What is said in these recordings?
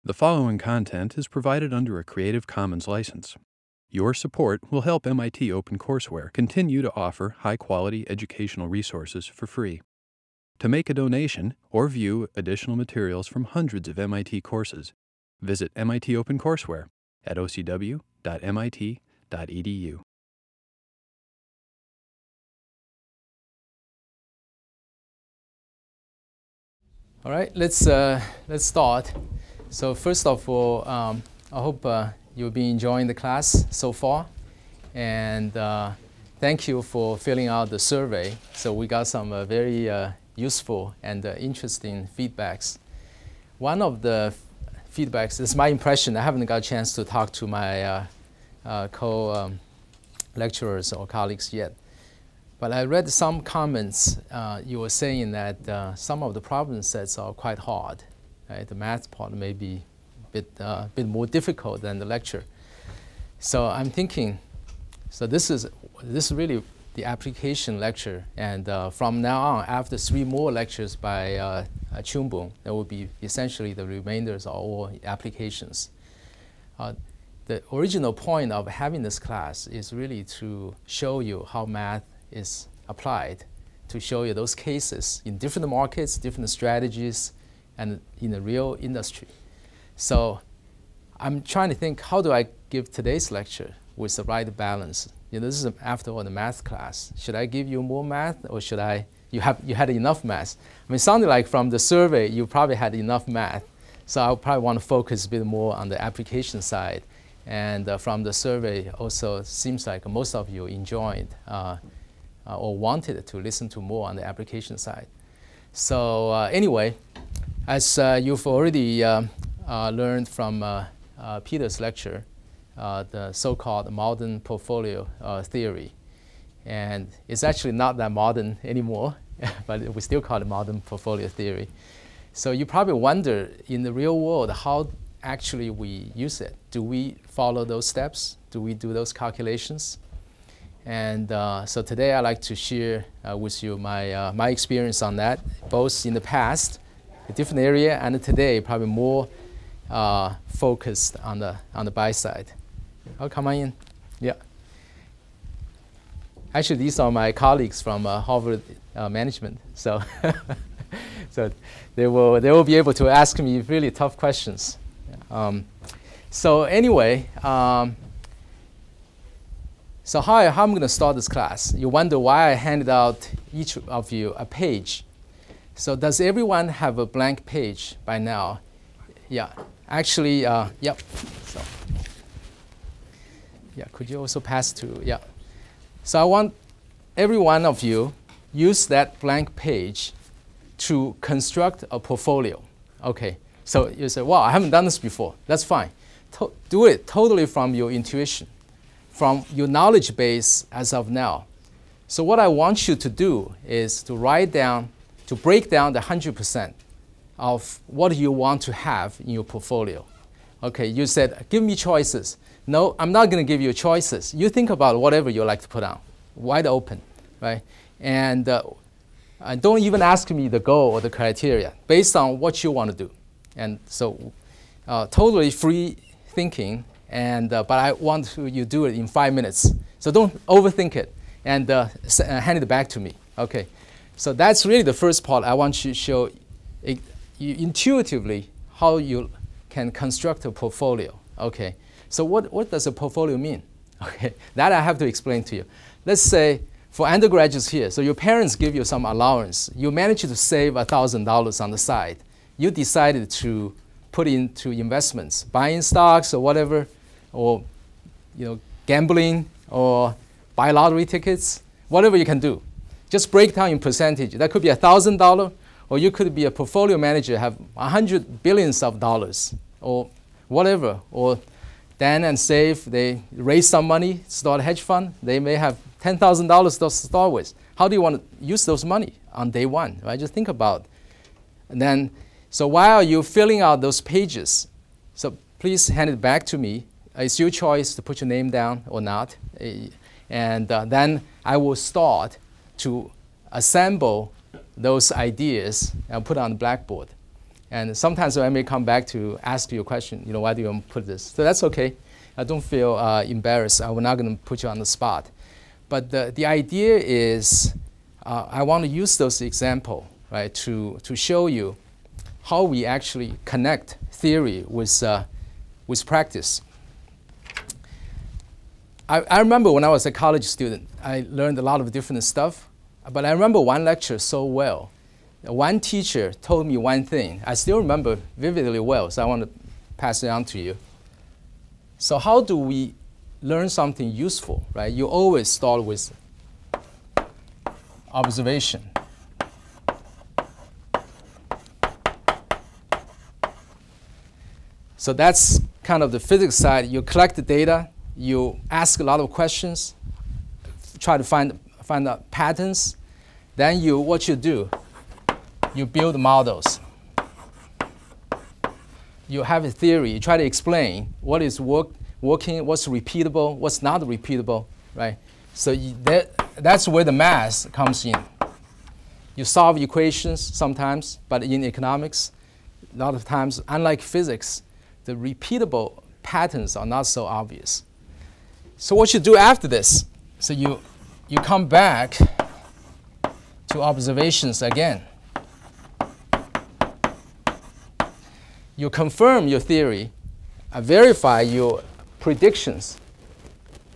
The following content is provided under a Creative Commons license. Your support will help MIT OpenCourseWare continue to offer high-quality educational resources for free. To make a donation or view additional materials from hundreds of MIT courses, visit MIT OpenCourseWare at ocw.mit.edu. All right, let's start. So first of all, I hope you'll be enjoying the class so far, and thank you for filling out the survey. So we got some very useful and interesting feedbacks. One of the feedbacks is my impression. I haven't got a chance to talk to my co-lecturers or colleagues yet. But I read some comments. You were saying that some of the problem sets are quite hard. Right? The math part may be a bit more difficult than the lecture. So I'm thinking, so this is really the application lecture. And from now on, after 3 more lectures by Chunbong, there will be essentially the remainders are all applications. The original point of having this class is really to show you how math is applied, to show you those cases in different markets, different strategies, and in the real industry. So I'm trying to think, how do I give today's lecture with the right balance? You know, this is, after all, the math class. Should I give you more math, or should you had enough math? I mean, it sounded like from the survey, you probably had enough math. So I probably want to focus a bit more on the application side. And from the survey, also seems like most of you enjoyed or wanted to listen to more on the application side. So anyway, as you've already learned from Peter's lecture, the so-called modern portfolio theory. And it's actually not that modern anymore, but we still call it modern portfolio theory. So you probably wonder, in the real world, how actually we use it. Do we follow those steps? Do we do those calculations? And so today I'd like to share with you my experience on that, both in the past, a different area, and today probably more focused on the buy side. Oh, come on in. Yeah. Actually, these are my colleagues from Harvard Management, so so they will be able to ask me really tough questions. So anyway. So how I'm going to start this class? You wonder why I handed out each of you a page. So does everyone have a blank page by now? Yeah, actually, yep. So, yeah, could you also pass to, yeah. So I want every one of you use that blank page to construct a portfolio. Okay, so you say, wow, I haven't done this before. That's fine. Do it totally from your intuition, from your knowledge base as of now. So what I want you to do is to write down, to break down the 100% of what you want to have in your portfolio. Okay, you said, give me choices. No, I'm not going to give you choices. You think about whatever you like to put on, wide open, right? And don't even ask me the goal or the criteria, based on what you want to do. And so totally free thinking. And, but I want you to do it in 5 minutes. So don't overthink it, and hand it back to me. Okay. So that's really the first part. I want you to show you intuitively how you can construct a portfolio. Okay. So what does a portfolio mean? Okay. That I have to explain to you. Let's say for undergraduates here, so your parents give you some allowance. You manage to save $1,000 on the side. You decided to put into investments, buying stocks or whatever, or gambling, or buy lottery tickets, whatever you can do. Just break down in percentage. That could be $1,000, or you could be a portfolio manager, have 100 billions of dollars, or whatever. Or Dan and Save, they raise some money, start a hedge fund. They may have $10,000 to start with. How do you want to use those money on day one? Right? Just think about. And then, so while you're filling out those pages, so please hand it back to me. It's your choice to put your name down or not. And then I will start to assemble those ideas and put on the blackboard. And sometimes I may come back to ask you a question, why do you put this? So that's okay. I don't feel embarrassed. I'm not going to put you on the spot. But the idea is I want to use those examples, right, to show you how we actually connect theory with practice. I remember when I was a college student, I learned a lot of different stuff. But I remember one lecture so well. One teacher told me one thing. I still remember vividly well, so I want to pass it on to you. So how do we learn something useful, right? You always start with observation. So that's kind of the physics side. You collect the data, you ask a lot of questions, try to find out patterns. Then what you do, you build models. You have a theory. You try to explain what is working, what's repeatable, what's not repeatable, right? So that's where the math comes in. You solve equations sometimes, but in economics, a lot of times, unlike physics, the repeatable patterns are not so obvious. So what you do after this, so you come back to observations again. You confirm your theory, verify your predictions,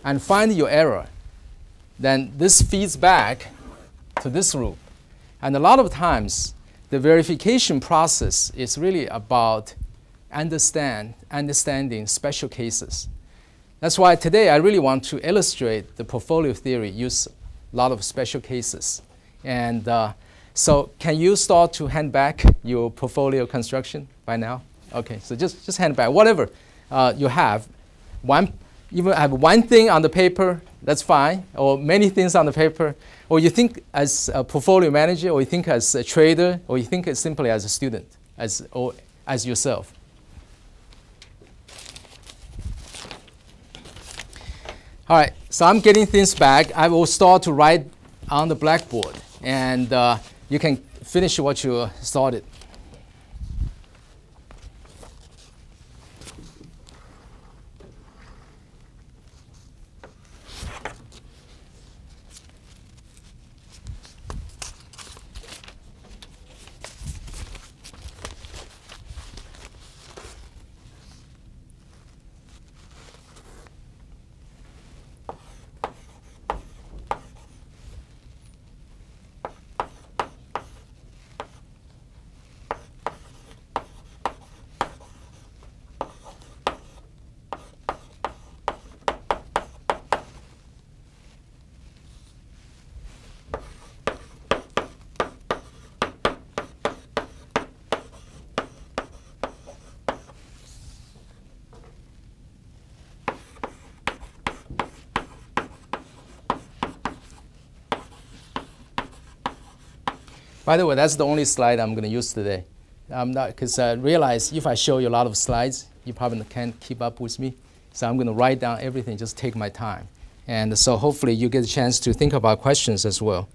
and find your error. Then this feeds back to this loop. And a lot of times, the verification process is really about understanding special cases. That's why today I really want to illustrate the portfolio theory, use a lot of special cases. And so can you start to hand back your portfolio construction by now? OK, so just hand back whatever you have. Even have one thing on the paper, that's fine, or many things on the paper, or you think as a portfolio manager, or you think as a trader, or you think simply as a student, or as yourself. All right, so I'm getting things back. I will start to write on the blackboard, and you can finish what you started. By the way, that's the only slide I'm going to use today. Because I realize if I show you a lot of slides, you probably can't keep up with me. So I'm going to write down everything, just take my time. And so hopefully you get a chance to think about questions as well.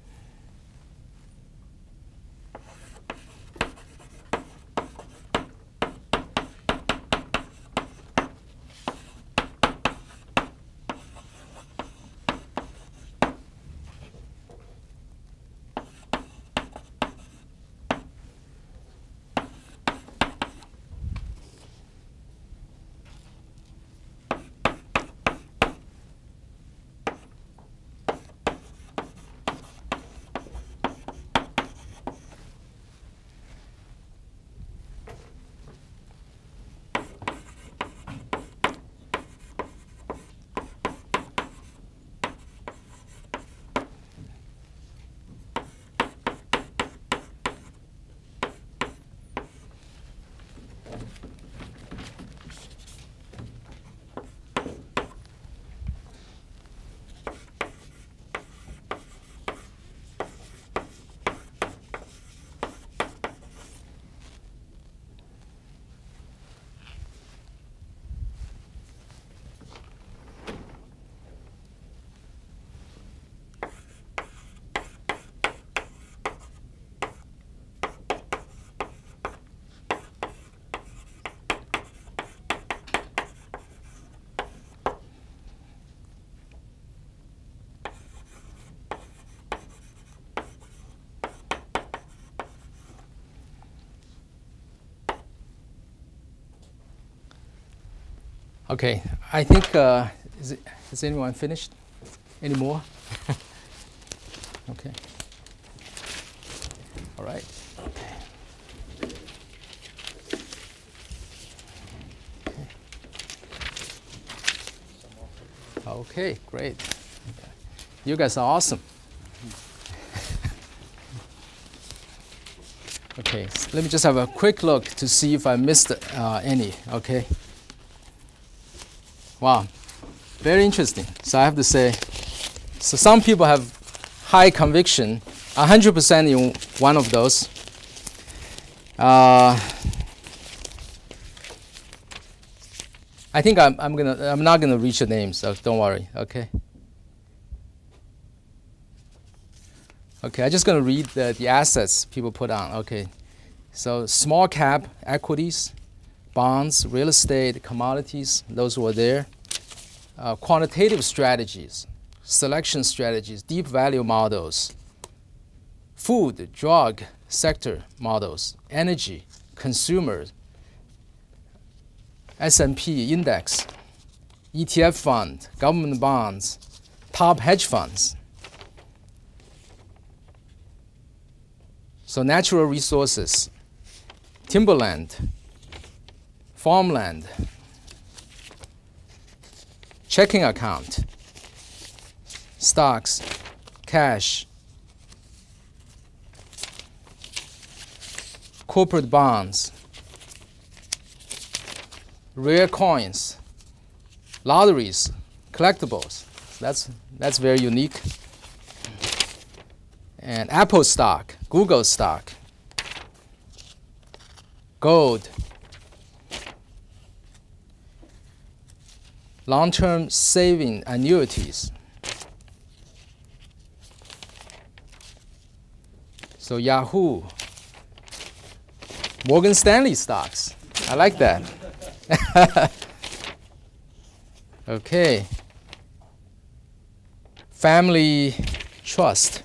Okay, I think, is anyone finished? Any more? Okay. All right. Okay, great. You guys are awesome. Okay, so let me just have a quick look to see if I missed any, okay? Wow, very interesting. So I have to say, so some people have high conviction, 100% in one of those. I think I'm not gonna reach the names, so don't worry, okay? Okay, I'm just going to read the assets people put on. Okay, so small cap equities, bonds, real estate, commodities, those were there. Quantitative strategies, selection strategies, deep value models, food, drug sector models, energy, consumers, S&P index, ETF fund, government bonds, top hedge funds. So natural resources, timberland, farmland, checking account, stocks, cash, corporate bonds, rare coins, lotteries, collectibles. That's very unique. And Apple stock, Google stock, gold, long-term saving annuities. So Yahoo, Morgan Stanley stocks. I like that. Okay. Family trust.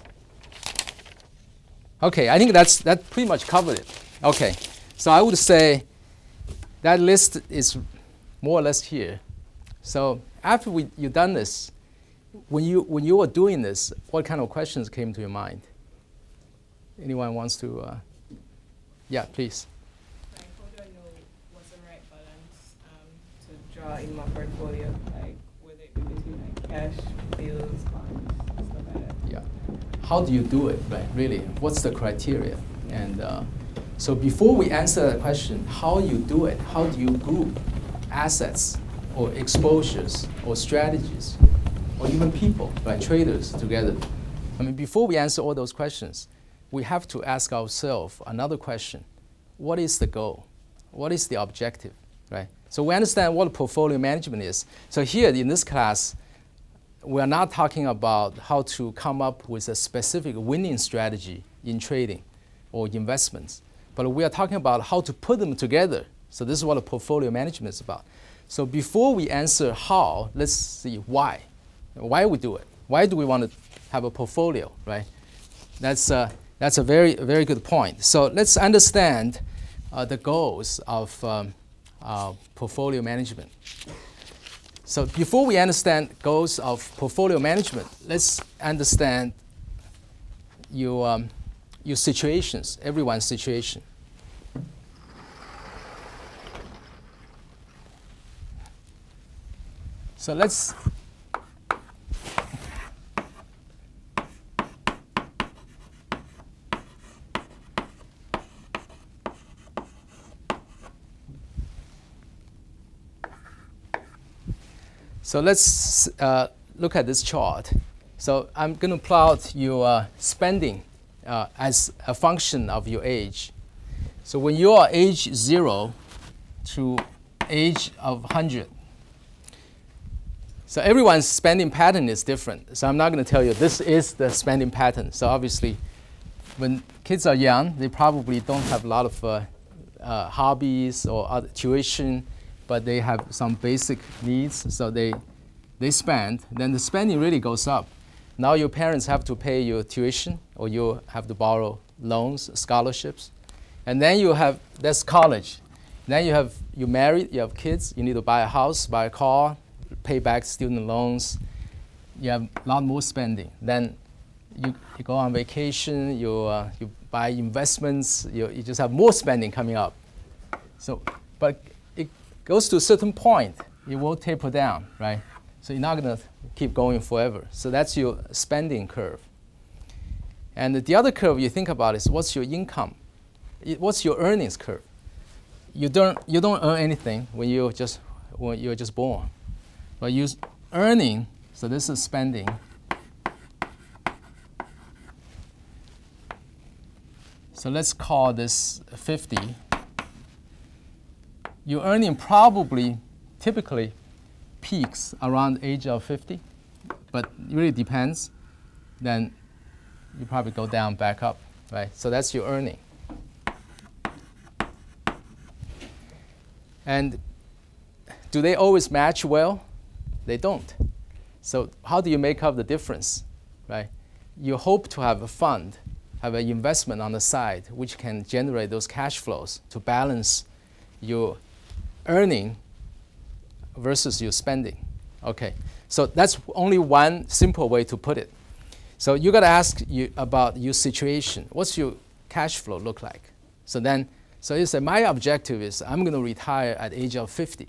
Okay, I think that pretty much covered it. Okay, so I would say that list is more or less here. So after you've done this, when you were doing this, what kind of questions came to your mind? Anyone wants to? Yeah, please. Like, how do I know what's the right balance to draw in my portfolio? Like, whether it be between like cash, bills, bonds, stuff like that. Yeah. How do you do it, right? Really, what's the criteria? And so before we answer the question, how you do it, how do you group assets or exposures or strategies or even people, right, traders together? I mean, before we answer all those questions, we have to ask ourselves another question. What is the goal? What is the objective, right? So we understand what portfolio management is. So here in this class, we are not talking about how to come up with a specific winning strategy in trading or investments, but we are talking about how to put them together. So this is what a portfolio management is about. So before we answer how, let's see why. Why we do it? Why do we want to have a portfolio, right? That's a very, very good point. So let's understand the goals of portfolio management. So before we understand goals of portfolio management, let's understand your situations, everyone's situation. So let's look at this chart. So I'm going to plot your spending as a function of your age. So when you are age 0 to age of 100, so everyone's spending pattern is different. So I'm not going to tell you this is the spending pattern. So obviously, when kids are young, they probably don't have a lot of hobbies or other tuition, but they have some basic needs. So they spend. Then the spending really goes up. Now your parents have to pay your tuition, or you have to borrow loans, scholarships. And then you have, that's college. Then you're married, you have kids, you need to buy a house, buy a car, pay back student loans. You have a lot more spending. Then you go on vacation, you buy investments, you just have more spending coming up. So, but it goes to a certain point, it will taper down, right? So you're not going to keep going forever. So that's your spending curve. And the other curve you think about is what's your income? What's your earnings curve? You don't earn anything when you're just born, but you earning. So this is spending. So let's call this 50. Your earning probably, typically, peaks around the age of 50, but it really depends. Then you probably go down, back up, right? So that's your earning. And do they always match well? They don't. So how do you make up the difference, right? You hope to have a fund, have an investment on the side, which can generate those cash flows to balance your earning versus your spending. Okay, so that's only one simple way to put it. So you got to ask you about your situation. What's your cash flow look like? So you say, my objective is I'm going to retire at the age of 50.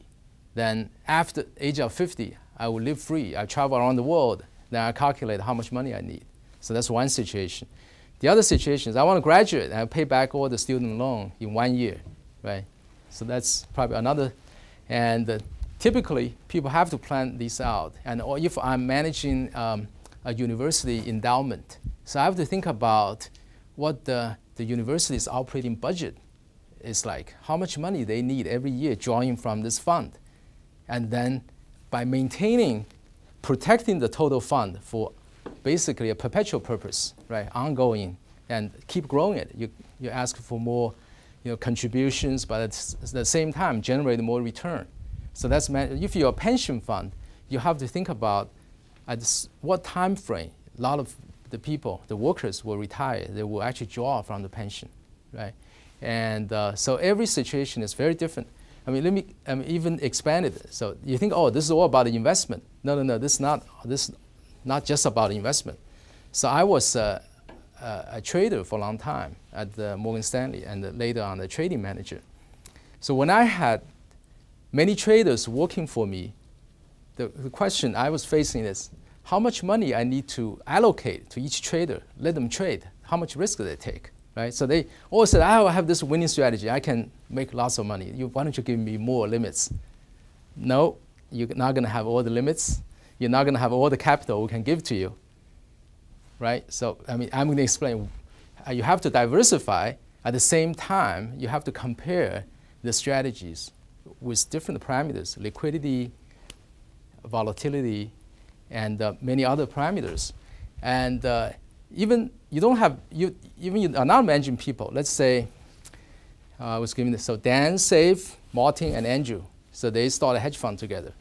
Then after age of 50, I will live free. I travel around the world. Then I calculate how much money I need. So that's one situation. The other situation is I want to graduate and I pay back all the student loan in 1 year, right? So that's probably another. And typically, people have to plan this out. And or if I'm managing a university endowment, so I have to think about what the university's operating budget is like, how much money they need every year drawing from this fund. And then by maintaining, protecting the total fund for basically a perpetual purpose, right, ongoing, and keep growing it. You ask for more contributions, but at the same time generate more return. So that's if you're a pension fund, you have to think about at what time frame a lot of the people, the workers will retire. They will actually draw from the pension, right? And so every situation is very different. I mean, let me even expand it. So you think, oh, this is all about the investment. No, this is not just about investment. So I was a trader for a long time at Morgan Stanley, and later on a trading manager. So when I had many traders working for me, the question I was facing is how much money I need to allocate to each trader, let them trade, how much risk do they take, right? So they all said, I have this winning strategy, I can make lots of money. Why don't you give me more limits? No, you're not going to have all the limits. You're not going to have all the capital we can give to you, right? So I mean, I'm going to explain. You have to diversify. At the same time, you have to compare the strategies with different parameters, liquidity, volatility, and many other parameters. And even you don't have, you are not managing people. Let's say, I was giving this, so Dan, Saif, Martin, and Andrew. So they started a hedge fund together.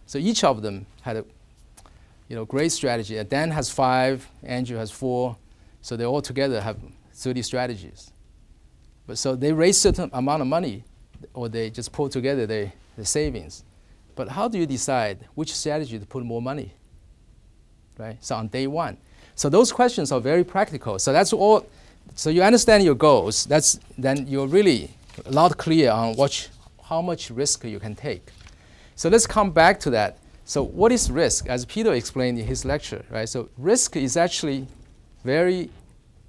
So each of them had a great strategy. Dan has 5, Andrew has 4. So they all together have 30 strategies. But so they raise certain amount of money, or they just pull together their savings. But how do you decide which strategy to put more money, right? So on day one. So those questions are very practical. So that's all. So you understand your goals. Then you're really a lot clear on how much risk you can take. So let's come back to that. So what is risk? As Peter explained in his lecture, right? So risk is actually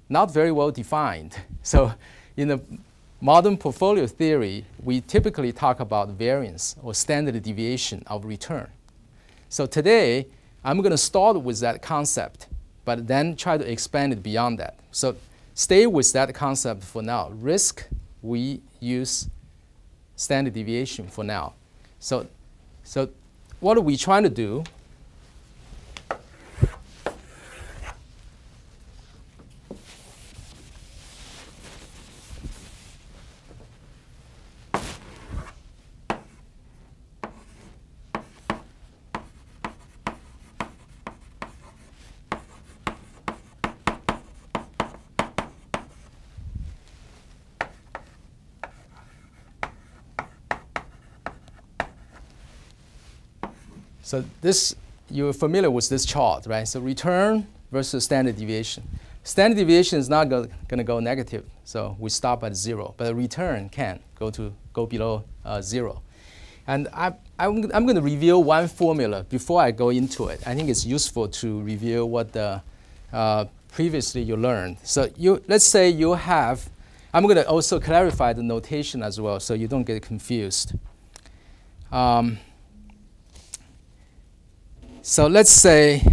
not very well defined. So in the modern portfolio theory, we typically talk about variance or standard deviation of return. So today, I'm going to start with that concept, but then try to expand it beyond that. So stay with that concept for now. Risk, we use standard deviation for now. So what are we trying to do? So this, you're familiar with this chart, right? So return versus standard deviation. Standard deviation is not going to go negative, so we stop at 0. But the return can go below 0. And I'm going to reveal one formula before I go into it. I think it's useful to reveal what the previously you learned. So let's say you have, I'm going to also clarify the notation as well so you don't get confused. So let's say,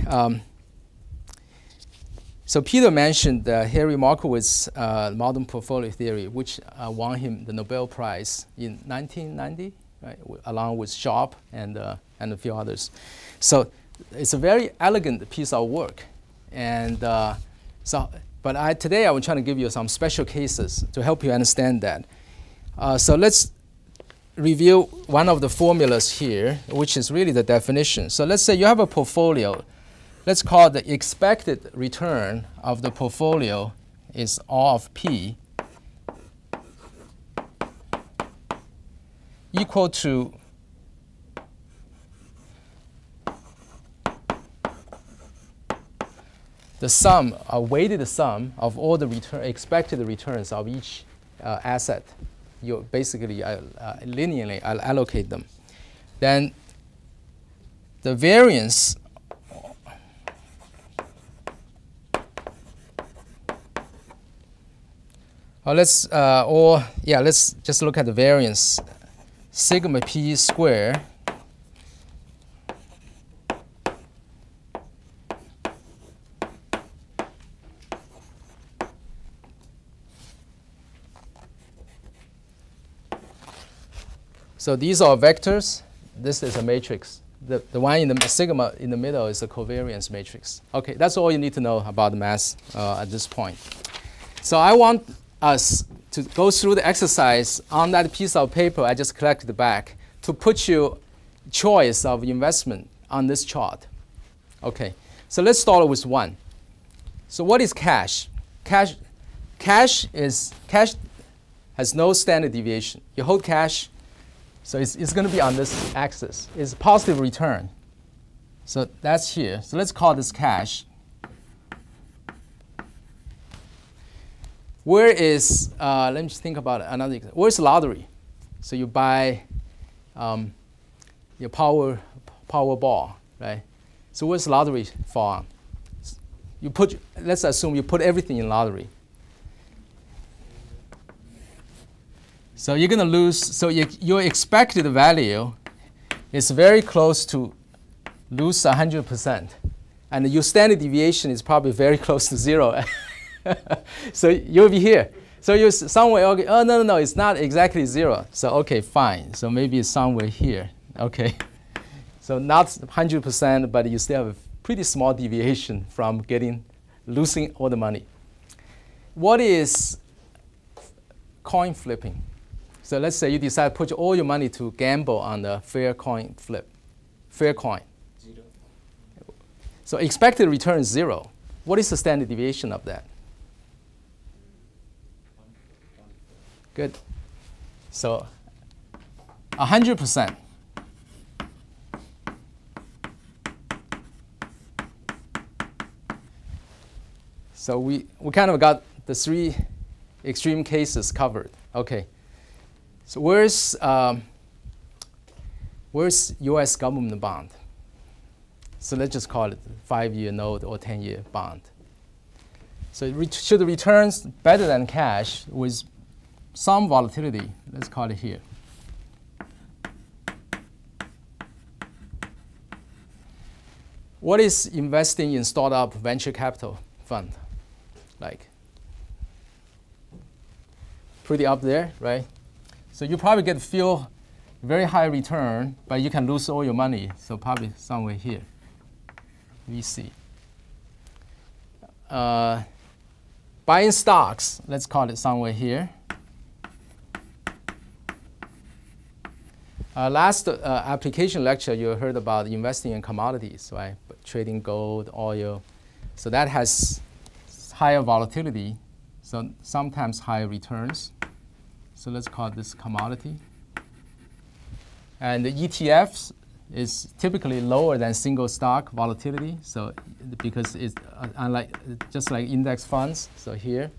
so Peter mentioned Harry Markowitz's modern portfolio theory, which won him the Nobel Prize in 1990, right, along with Sharpe and a few others. So it's a very elegant piece of work. And today I was trying to give you some special cases to help you understand that. So let's review one of the formulas here, which is really the definition. So let's say you have a portfolio. Let's call the expected return of the portfolio is R of P equal to the sum, a weighted sum of all the expected returns of each asset. You basically linearly allocate them. Then the variance let's just look at the variance. Sigma p squared so these are vectors. This is a matrix. The one in the sigma in the middle is a covariance matrix. Okay, that's all you need to know about the math at this point. So I want us to go through the exercise on that piece of paper I just collected back to put you choice of investment on this chart. Okay, so let's start with 1. So what is cash? Cash has no standard deviation. You hold cash, so it's going to be on this axis. It's positive return. So that's here. So let's call this cash. Where is, let me just think about another example. Where's lottery? So you buy your Powerball, right? So where's lottery fall on? You put, let's assume you put everything in lottery. So you're going to lose, so your expected value is very close to lose 100%. And your standard deviation is probably very close to 0. So you'll be here. So you're somewhere, okay, oh, no, it's not exactly 0. So, okay, fine. So maybe it's somewhere here. Okay. So not 100%, but you still have a pretty small deviation from losing all the money. What is coin flipping? So let's say you decide to put all your money to gamble on the fair coin flip. Fair coin. 0. So expected return is 0. What is the standard deviation of that? Good. So 100%. So we kind of got the 3 extreme cases covered. Okay. So where's U.S. government bond? So let's just call it 5-year note or 10-year bond. So should the returns better than cash with some volatility? Let's call it here. What is investing in startup venture capital fund like? Pretty up there, right? So you probably get feel very high return, but you can lose all your money. So probably somewhere here, VC. Buying stocks, let's call it somewhere here. Last application lecture, you heard about investing in commodities, right? Trading gold, oil. So that has higher volatility, so sometimes higher returns. So let's call this commodity. And the ETFs, is typically lower than single stock volatility. So because it's unlike just like index funds. So here,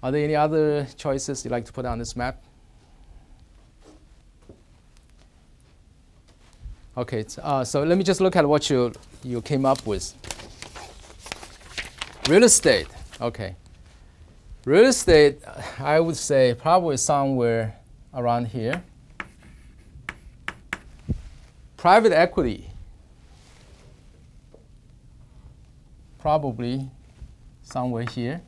are there any other choices you'd like to put on this map? Okay, so let me just look at what you came up with. Real estate. Okay. Real estate, I would say probably somewhere around here. Private equity, probably somewhere here.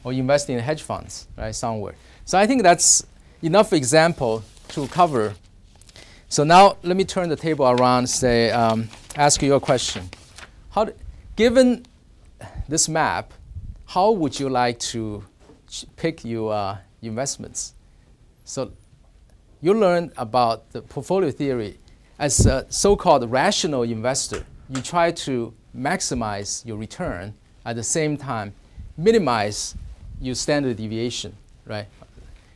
Or investing in hedge funds, right, somewhere. So I think that's enough example to cover. So now let me turn the table around, say, ask you a question. Given this map, how would you like to pick your investments? So you learned about the portfolio theory. As a so-called rational investor, you try to maximize your return, at the same time minimize your standard deviation, right?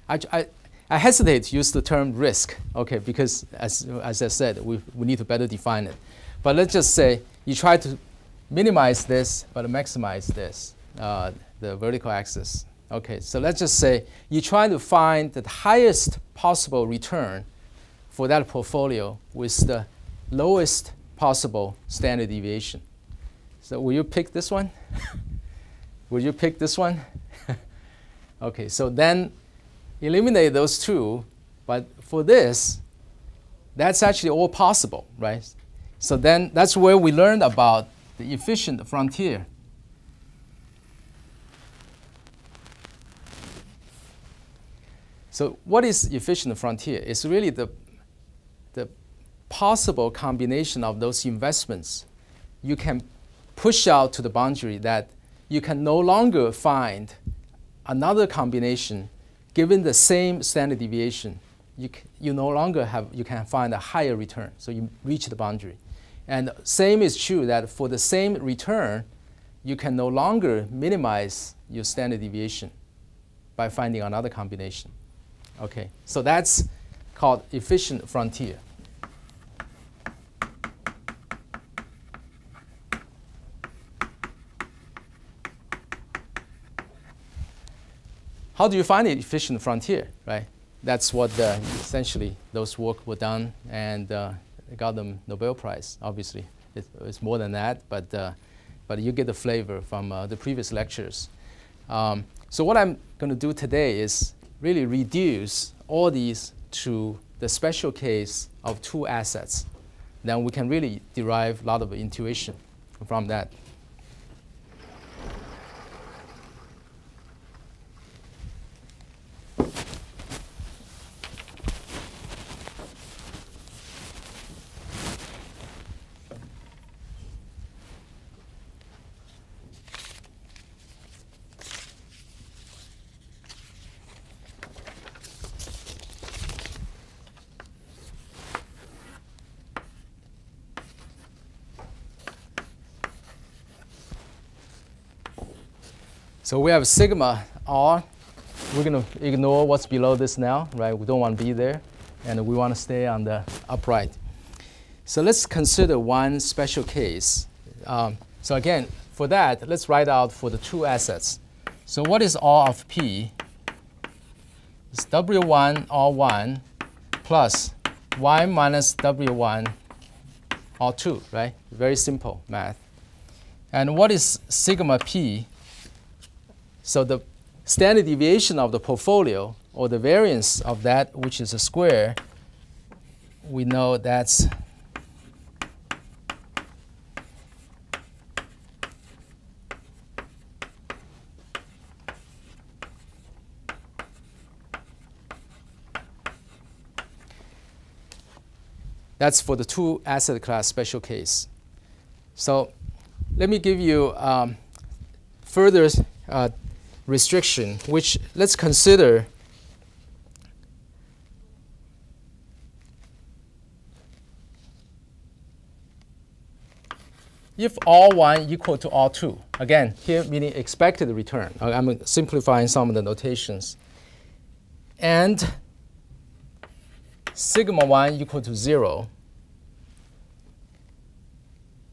I hesitate to use the term risk, okay, because as I said, we need to better define it. But let's just say you try to minimize this, but maximize this, the vertical axis. Okay, so let's just say you try to find the highest possible return for that portfolio with the lowest possible standard deviation. So will you pick this one? Will you pick this one? Okay, so then eliminate those two, but for this, that's actually all possible, right? So then that's where we learned about the efficient frontier. So what is efficient frontier? It's really the possible combination of those investments you can push out to the boundary that you can no longer find another combination given the same standard deviation. You no longer you can find a higher return, so you reach the boundary. And same is true that for the same return, you can no longer minimize your standard deviation by finding another combination. Okay, so that's called efficient frontier. How do you find the efficient frontier, right? That's what essentially those work were done, and got them Nobel Prize. Obviously, it's more than that, but you get the flavor from the previous lectures. So what I'm going to do today is really reduce all these to the special case of two assets. Then we can really derive a lot of intuition from that. So we have sigma r. We're going to ignore what's below this now, right? We don't want to be there, and we want to stay on the upright. So let's consider one special case. So again, for that, let's write out for the two assets. So what is R of P? It's W1 R1 plus Y minus W1 R2, right? Very simple math. And what is sigma P? So the standard deviation of the portfolio, or the variance of that, which is a square, we know that's for the two asset class special case. So let me give you further restriction, which let's consider if R1 equal to R2. Again, here meaning expected return. I'm simplifying some of the notations. And sigma 1 equal to 0,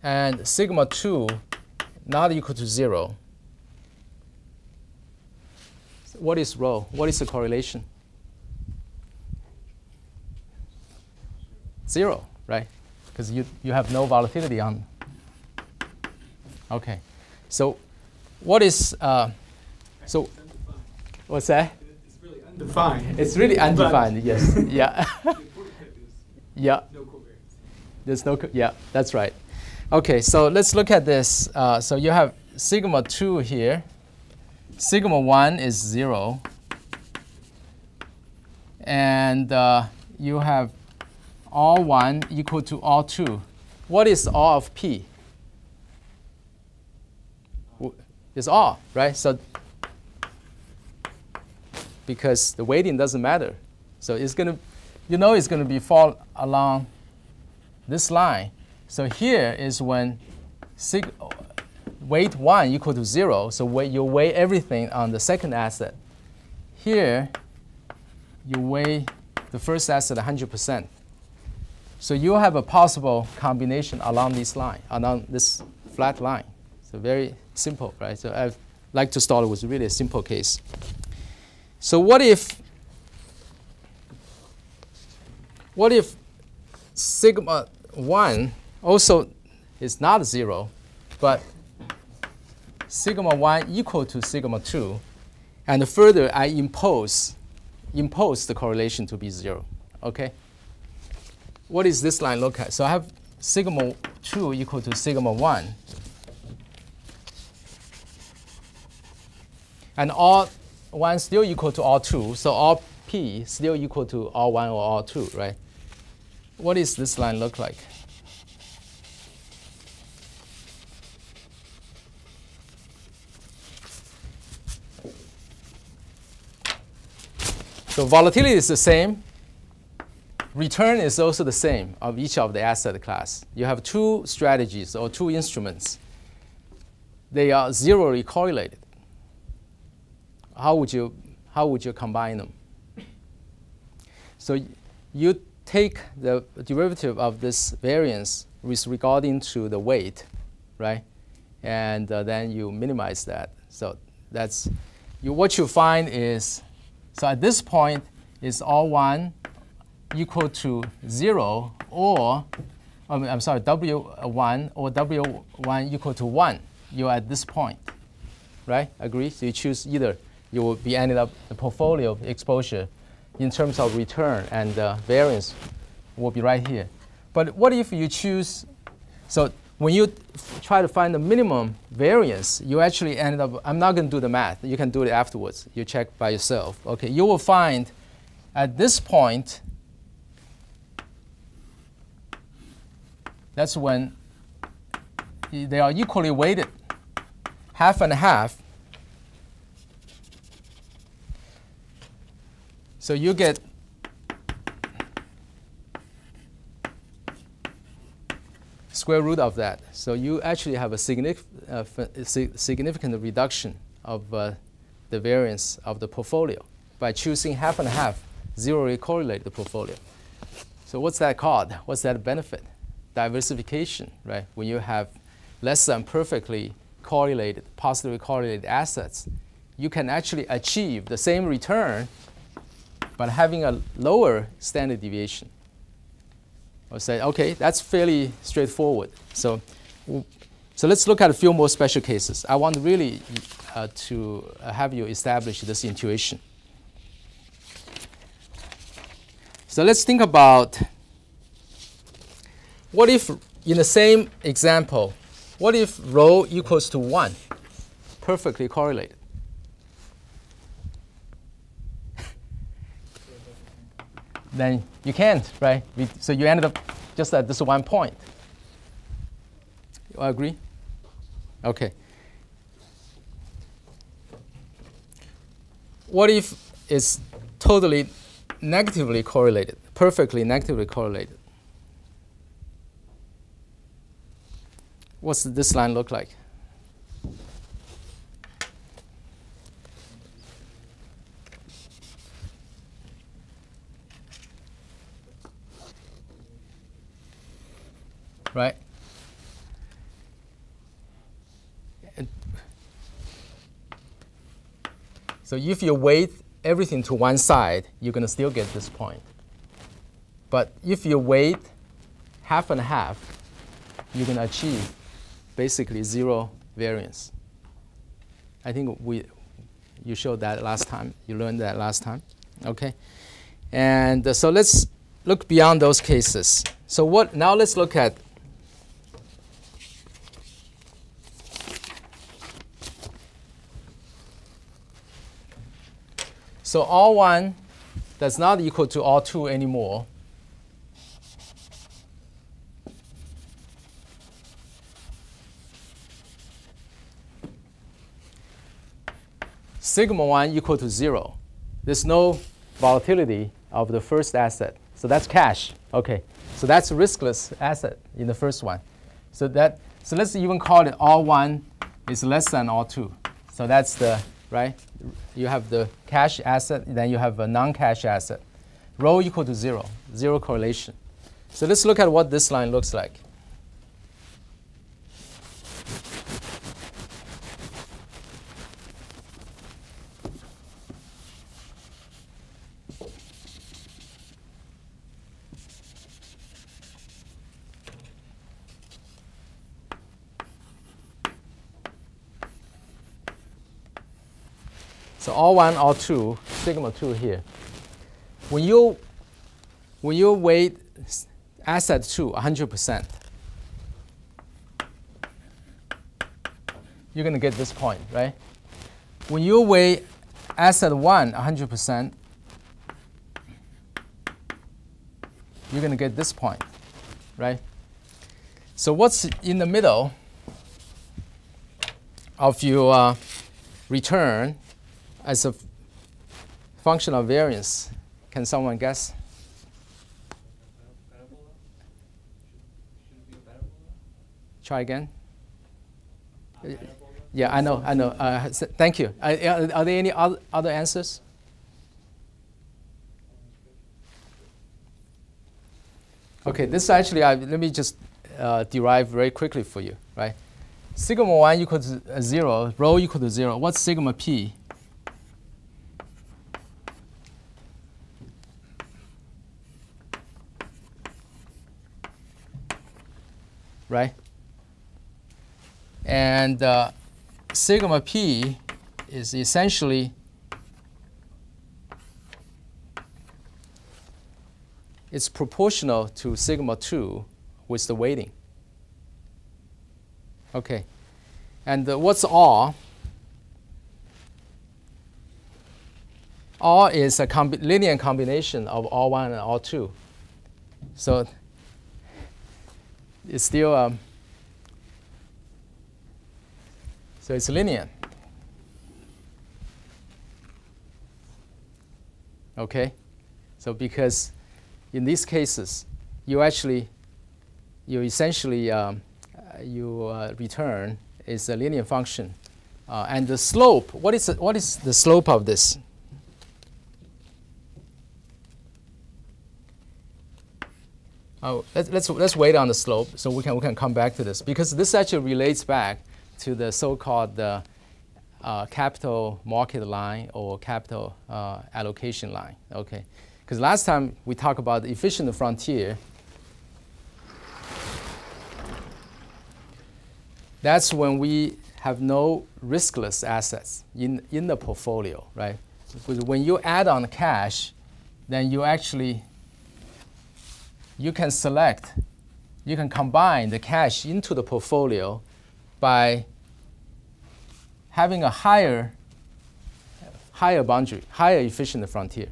and sigma 2 not equal to 0, what is rho? What is the correlation? 0, right? Because you have no volatility on. Okay, so what is so? What's that? It's really undefined. It's really undefined. Yes. Yeah. The important tip is Yeah. no covariance. There's no. Yeah, that's right. Okay, so let's look at this. So you have sigma 2 here. Sigma 1 is 0. And you have R1 equal to R2. What is R of P? It's R, right? So because the weighting doesn't matter. So it's going to, it's going to be fall along this line. So here is when weight 1 equal to 0. So you weigh everything on the second asset. Here, you weigh the first asset 100%. So you have a possible combination along this line, along this flat line. So very simple, right? So I'd like to start with really a simple case. So what if sigma 1 also is not 0, but sigma 1 equal to sigma 2, and further I impose the correlation to be 0, okay? What is this line look at? So I have sigma 2 equal to sigma 1. And R1 still equal to R2, so RP still equal to R1 or R2, right? What is this line look like? So volatility is the same. Return is also the same of each of the asset class. You have two strategies or two instruments. They are zeroly correlated. How would you combine them? So you take the derivative of this variance with regarding to the weight, right? And then you minimize that. So that's what you find is, so at this point is R1 equal to 0 or, W1 or W1 equal to 1. You're at this point, right? Agree? So you choose either. You will be ending up the portfolio exposure in terms of return and variance will be right here. But what if you choose, so when you try to find the minimum variance, you actually end up, I'm not going to do the math. You can do it afterwards. You check by yourself. Okay, you will find at this point, that's when they are equally weighted, half and half. So you get square root of that. So you actually have a significant reduction of the variance of the portfolio by choosing half and half, zeroly correlate the portfolio. So what's that called? What's that benefit? Diversification, right? When you have less than perfectly correlated, positively correlated assets, you can actually achieve the same return but having a lower standard deviation. I'll say, okay, that's fairly straightforward. So let's look at a few more special cases. I want really to have you establish this intuition. So let's think about what if, in the same example, what if rho equals to 1, perfectly correlated? Then you can't, right? So you ended up just at this one point. You all agree? Okay. What if it's totally negatively correlated, perfectly negatively correlated? What's this line look like? right? So if you weight everything to one side, you're going to still get this point. But if you weight half and half, you're going to achieve basically 0 variance. I think you showed that last time. You learned that last time. Okay? And so let's look beyond those cases. So now let's look at so R1 does not equal to R2 anymore. Sigma 1 equal to 0. There's no volatility of the first asset. So that's cash. Okay. So that's riskless asset in the first one. So let's even call it R1 is less than R2. So that's the, right? You have the cash asset, then you have a non-cash asset. Rho equal to 0, 0 correlation. So let's look at what this line looks like. So R1, R2, sigma 2 here. When you weight asset 2 100%, you're going to get this point, right? When you weigh asset 1 100%, you're going to get this point, right? So what's in the middle of your return as a function of variance? Can someone guess? Try again. Yeah, I know. Thank you. Are there any other answers? Okay, this actually, let me just derive very quickly for you, right? Sigma 1 equal to 0, rho equal to 0. What's sigma p? Right? And sigma p is essentially it's proportional to sigma 2 with the weighting. Okay. And what's R? R is a linear combination of R1 and R2. So it's still, so it's linear. Okay? So because in these cases, you essentially, return is a linear function. And the slope, what is the slope of this? Oh, let's wait on the slope so we can come back to this, because this actually relates back to the so-called capital market line or capital allocation line. Okay, because last time we talked about the efficient frontier. That's when we have no riskless assets in the portfolio, right? Because when you add on cash, then you actually you can combine the cash into the portfolio by having a higher boundary, higher efficient frontier,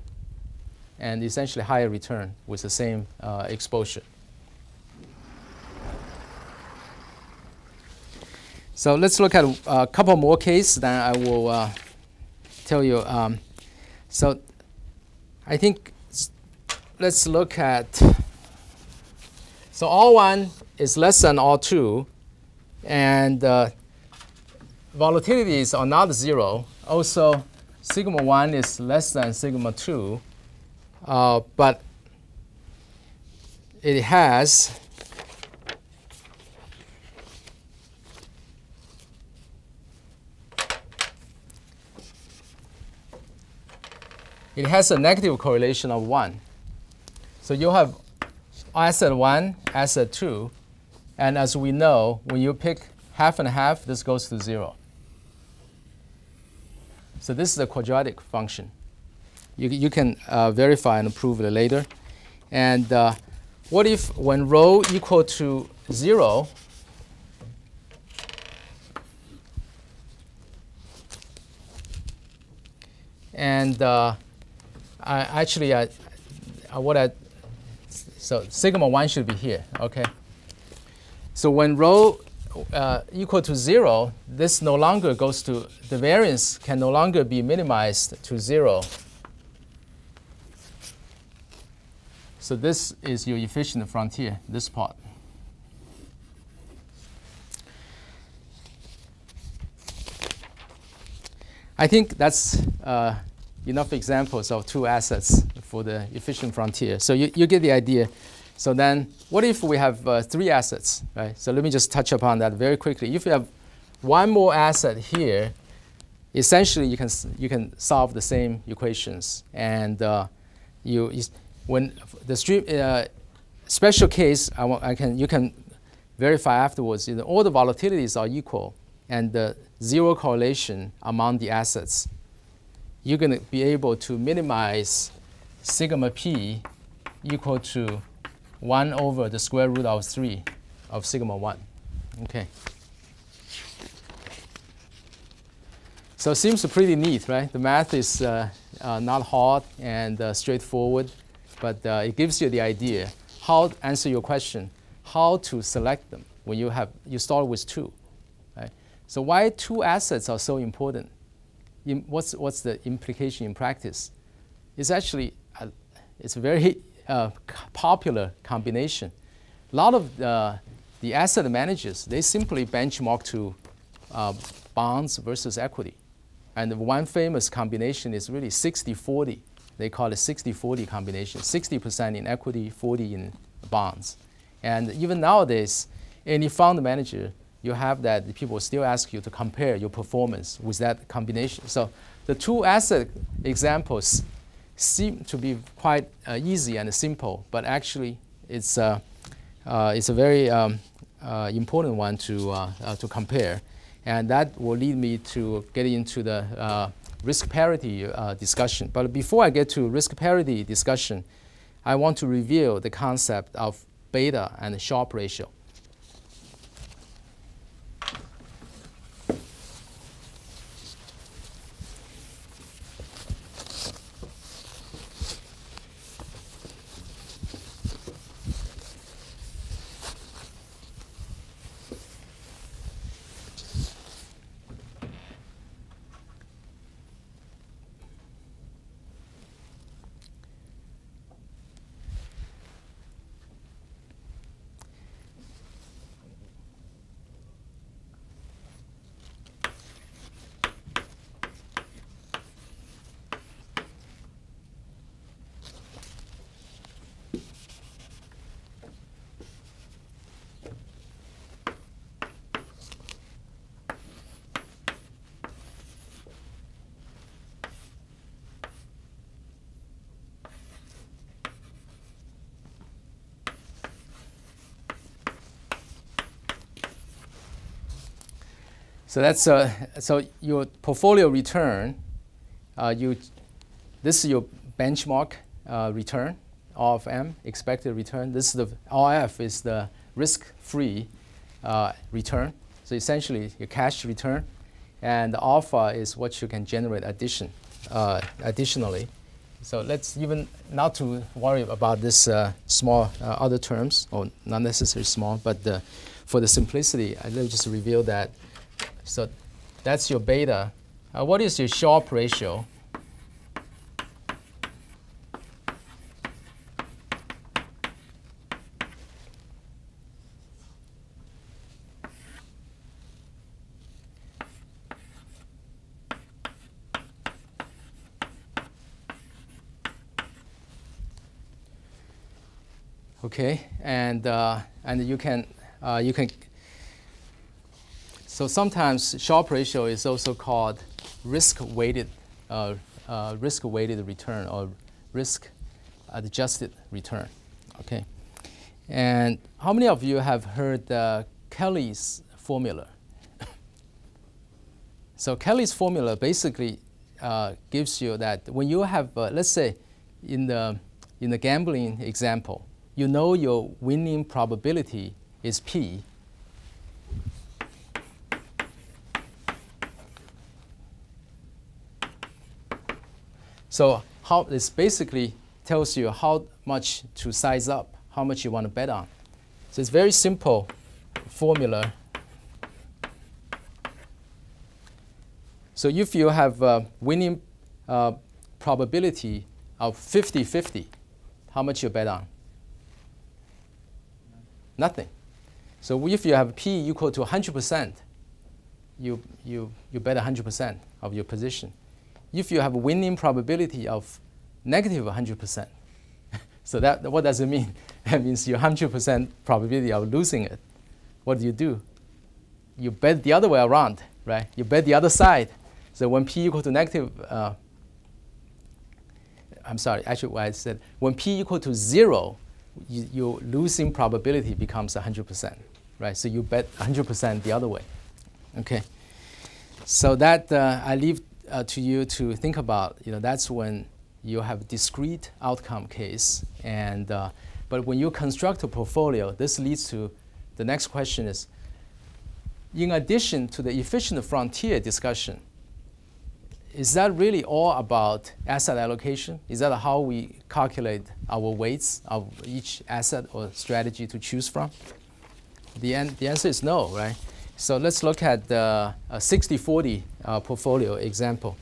and essentially higher return with the same exposure. So let's look at a couple more cases, then I will tell you. So I think let's look at, so R1 is less than R2, and volatilities are not 0. Also, sigma 1 is less than sigma 2, but it has it has a negative correlation of 1. So you have asset 1, asset 2, and as we know, when you pick half and half, this goes to 0. So this is a quadratic function. You can verify and prove it later. And what if when rho equal to 0, and so sigma 1 should be here, okay? So when rho equal to 0, this no longer goes to, the variance can no longer be minimized to 0. So this is your efficient frontier, this part. I think that's enough examples of two assets for the efficient frontier. So you get the idea. So then what if we have 3 assets, right? So let me just touch upon that very quickly. If you have one more asset here, essentially you can solve the same equations. And when the special case, you can verify afterwards, all the volatilities are equal and the 0 correlation among the assets. You're going to be able to minimize sigma p equal to 1 over the square root of 3 of sigma 1. Okay. So it seems pretty neat, right? The math is not hard and straightforward, but it gives you the idea how to answer your question, how to select them when you start with 2. Right? So why 2 assets are so important? What's the implication in practice? It's actually it's a very popular combination. A lot of the asset managers, they simply benchmark to bonds versus equity. And one famous combination is really 60-40. They call it 60-40 combination, 60% in equity, 40 in bonds. And even nowadays, any fund manager, you have that people still ask you to compare your performance with that combination. So the 2 asset examples seem to be quite easy and simple, but actually it's a very important one to compare. And that will lead me to get into the risk parity discussion. But before I get to risk parity discussion, I want to reveal the concept of beta and the Sharpe ratio. So that's so your portfolio return. This is your benchmark return, R of M, expected return. This is the RF is the risk-free return. So essentially your cash return, and the alpha is what you can generate additionally. So let's even not to worry about this small other terms, or not necessarily small, but for the simplicity, I'll just reveal that. So that's your beta. What is your Sharpe ratio? Okay, and you can So sometimes Sharpe ratio is also called risk-weighted risk-weighted return or risk-adjusted return. Okay, and how many of you have heard Kelly's formula? So Kelly's formula basically gives you that when you have, let's say, in the gambling example, you know your winning probability is P. So this basically tells you how much to size up, how much you want to bet on. So it's very simple formula. So if you have a winning probability of 50-50, how much you bet on? Nothing. So if you have P equal to 100%, you bet 100% of your position. If you have a winning probability of negative 100%, so what does it mean? That means you 100% probability of losing it. What do? You bet the other way around, right? You bet the other side. So when P equal to negative, I'm sorry, actually what I said, when P equal to 0, your losing probability becomes 100%, right? So you bet 100% the other way, okay? So that I leave to you to think about. That's when you have a discrete outcome case. And but when you construct a portfolio, this leads to the next question is, in addition to the efficient frontier discussion, is that really all about asset allocation? Is that how we calculate our weights of each asset or strategy to choose from? The answer is no, right? So let's look at the 60-40 portfolio example.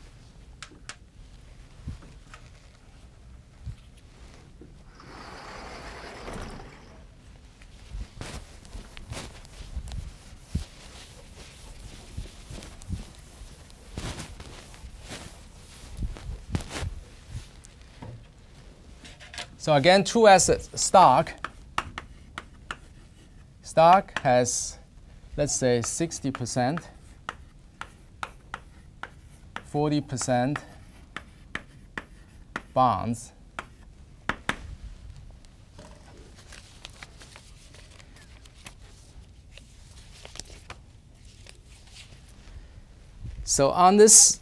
So again, two assets. Stock has, let's say, 60%, 40% bonds. So on this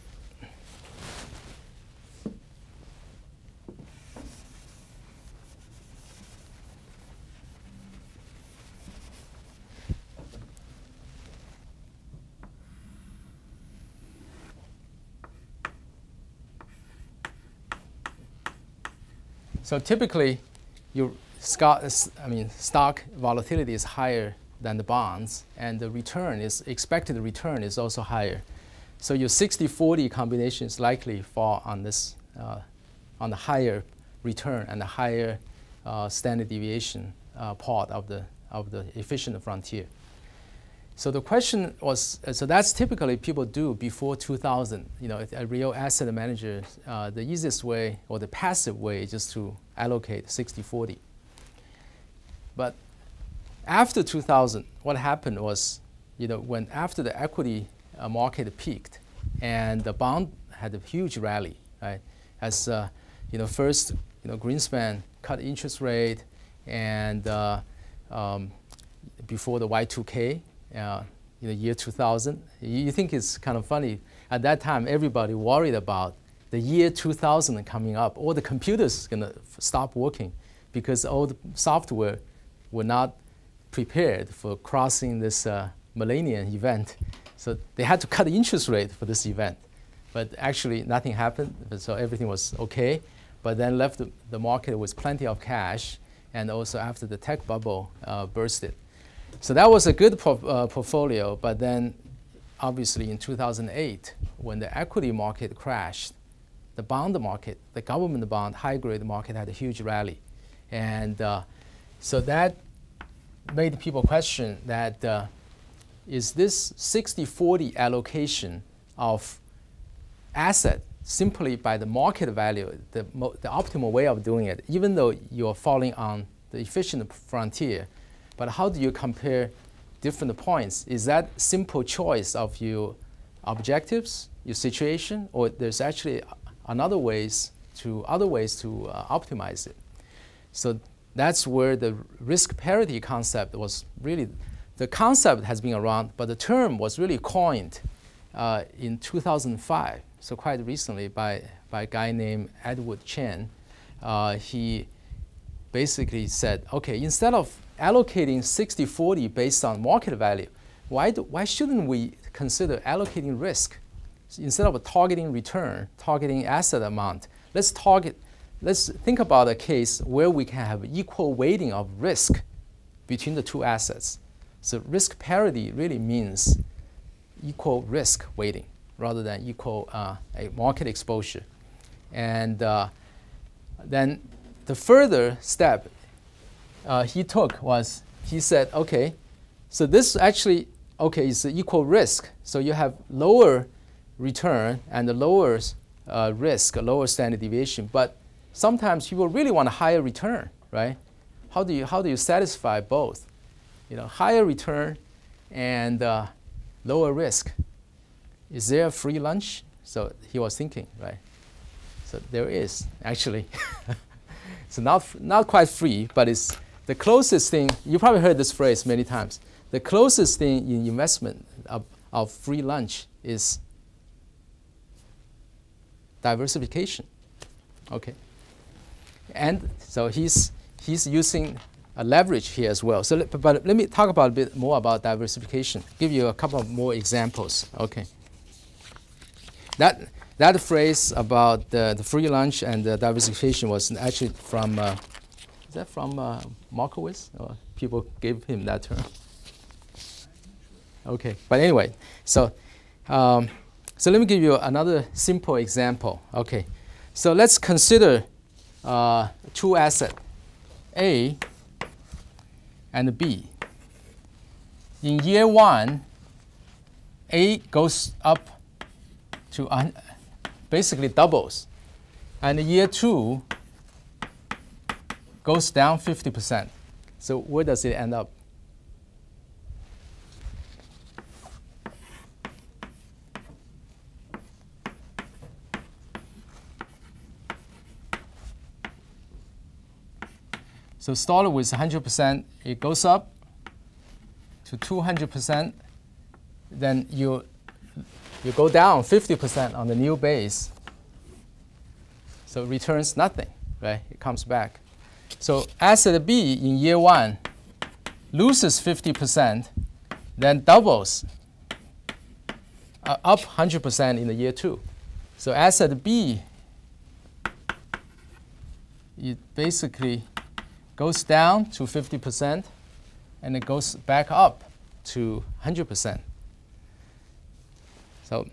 So typically, stock volatility is higher than the bonds, and the expected return is also higher. So your 60-40 combination is likely fall on this, on the higher return and the higher standard deviation part of the efficient frontier. So the question was, so that's typically people do before 2000. A real asset manager, the easiest way or the passive way is just to allocate 60-40. But after 2000, what happened was, when after the equity market peaked and the bond had a huge rally, right? As first, Greenspan cut interest rate, and before the Y2K. Year 2000. You think it's kind of funny. At that time, everybody worried about the year 2000 coming up. All the computers going to stop working because all the software were not prepared for crossing this millennium event. So they had to cut the interest rate for this event. But actually, nothing happened. So everything was OK. But then left the market with plenty of cash. And also after the tech bubble bursted. So that was a good portfolio, but then obviously in 2008, when the equity market crashed, the bond market, the government bond high-grade market had a huge rally. And so that made people question that, is this 60-40 allocation of asset simply by the market value, the optimal way of doing it, even though you're falling on the efficient frontier? But how do you compare different points? Is that simple choice of your objectives, your situation, or there's actually other ways to optimize it. So that's where the risk parity concept was really, the concept has been around, but the term was really coined in 2005, so quite recently by a guy named Edward Chen. He basically said, okay, instead of allocating 60-40 based on market value, why shouldn't we consider allocating risk? So instead of targeting return, targeting asset amount, let's think about a case where we can have equal weighting of risk between the two assets. So risk parity really means equal risk weighting rather than equal a market exposure. And then the further step he took was, he said, okay, so this actually, okay, is equal risk. So you have lower return and the lower risk, a lower standard deviation. But sometimes people really want a higher return, right? How do you satisfy both? You know, higher return and lower risk. Is there a free lunch? So he was thinking, right? So there is actually. So not quite free, but it's the closest thing. You probably heard this phrase many times. The closest thing in investment of free lunch is diversification. Okay. And so he's using a leverage here as well. So, but let me talk about a bit more about diversification. Give you a couple of more examples. Okay. That phrase about the free lunch and the diversification was actually from, is that from Markowitz? Or people gave him that term? Okay, but anyway, so let me give you another simple example. Okay, so let's consider two assets, A and B. In year one, A goes up to basically doubles, and year two goes down 50%. So where does it end up? So started with 100%, it goes up to 200%, then you go down 50% on the new base. So it returns nothing, right? It comes back. So asset B in year one loses 50%, then doubles up 100% in the year two. So asset B, it basically goes down to 50%, and it goes back up to 100%. So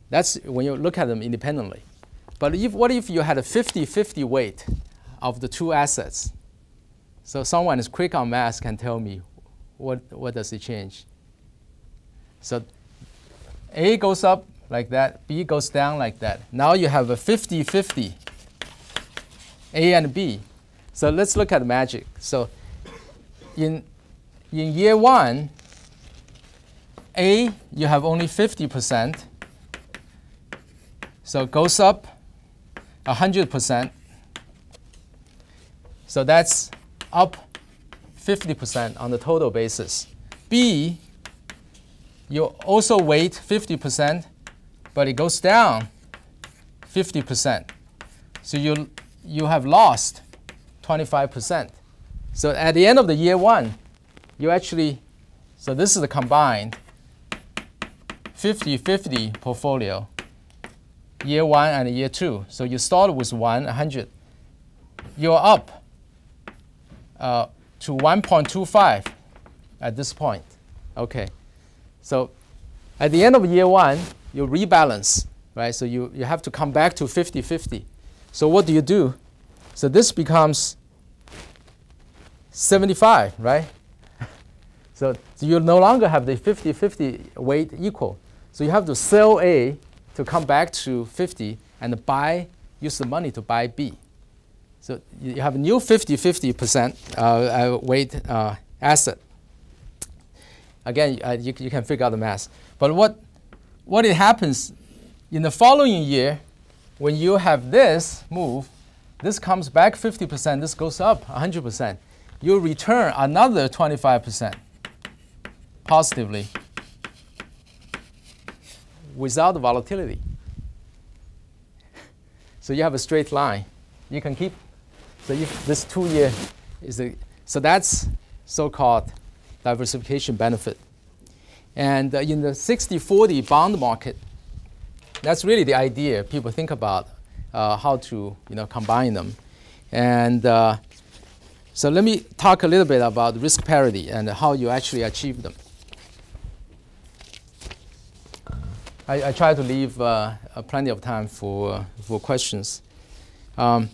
that's when you look at them independently. But what if you had a 50-50 weight of the two assets? So someone is quick on math can tell me what does it change. So A goes up like that, B goes down like that. Now you have a 50-50, A and B. So let's look at the magic. So in year one, A, you have only 50%. So it goes up 100%. So that's up 50% on the total basis. B, you also weight 50%, but it goes down 50%. So you have lost 25%. So at the end of the year one, you actually, so this is the combined 50-50 portfolio, year one and year two. So you started with 100. You're up to 1.25 at this point. Okay. So at the end of year one, you rebalance, right? So you have to come back to 50-50. So what do? So this becomes 75, right? So you no longer have the 50-50 weight equal. So you have to sell A to come back to 50 and use the money to buy B. So you have a new 50-50% weight asset. Again, you can figure out the math. But what it happens in the following year, when you have this move, this comes back 50%, this goes up 100%. You return another 25% positively without the volatility. So you have a straight line. You can keep, so if this 2-year is a, so that's so-called diversification benefit. And in the 60-40 bond market, that's really the idea. People think about how to combine them. And so let me talk a little bit about risk parity and how you actually achieve them. I try to leave plenty of time for questions. So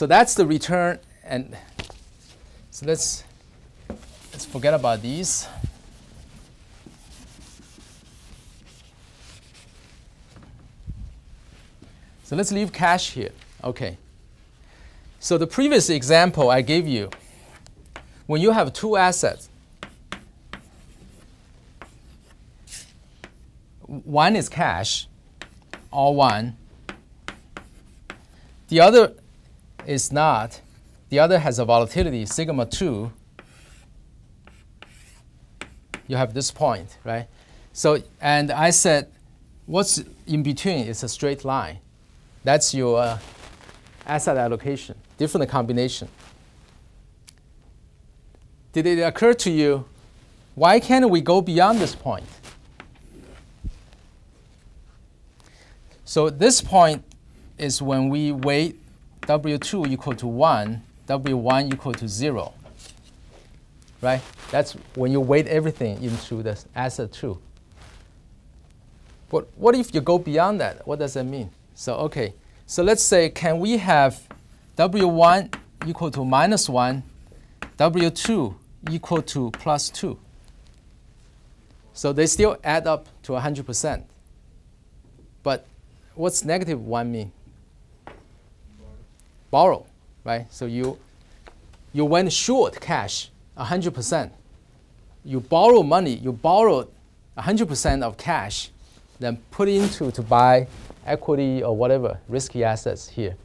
that's the return. And so let's forget about these. So let's leave cash here. Okay. So the previous example I gave you, when you have two assets, one is cash, all one. The other is not. The other has a volatility, sigma 2. You have this point, right? So, and I said, what's in between is a straight line. That's your asset allocation, different combination. Did it occur to you, why can't we go beyond this point? So this point is when we weight W2 equal to 1, W1 equal to 0. Right? That's when you weight everything into the asset 2. But what if you go beyond that? What does that mean? So, okay. So let's say, can we have W1 equal to minus 1, W2 equal to plus 2? So they still add up to 100%. But what's negative 1 mean? Borrow, right? So you went short cash 100%. You borrow money, you borrowed 100% of cash, then put into to buy equity or whatever, risky assets here.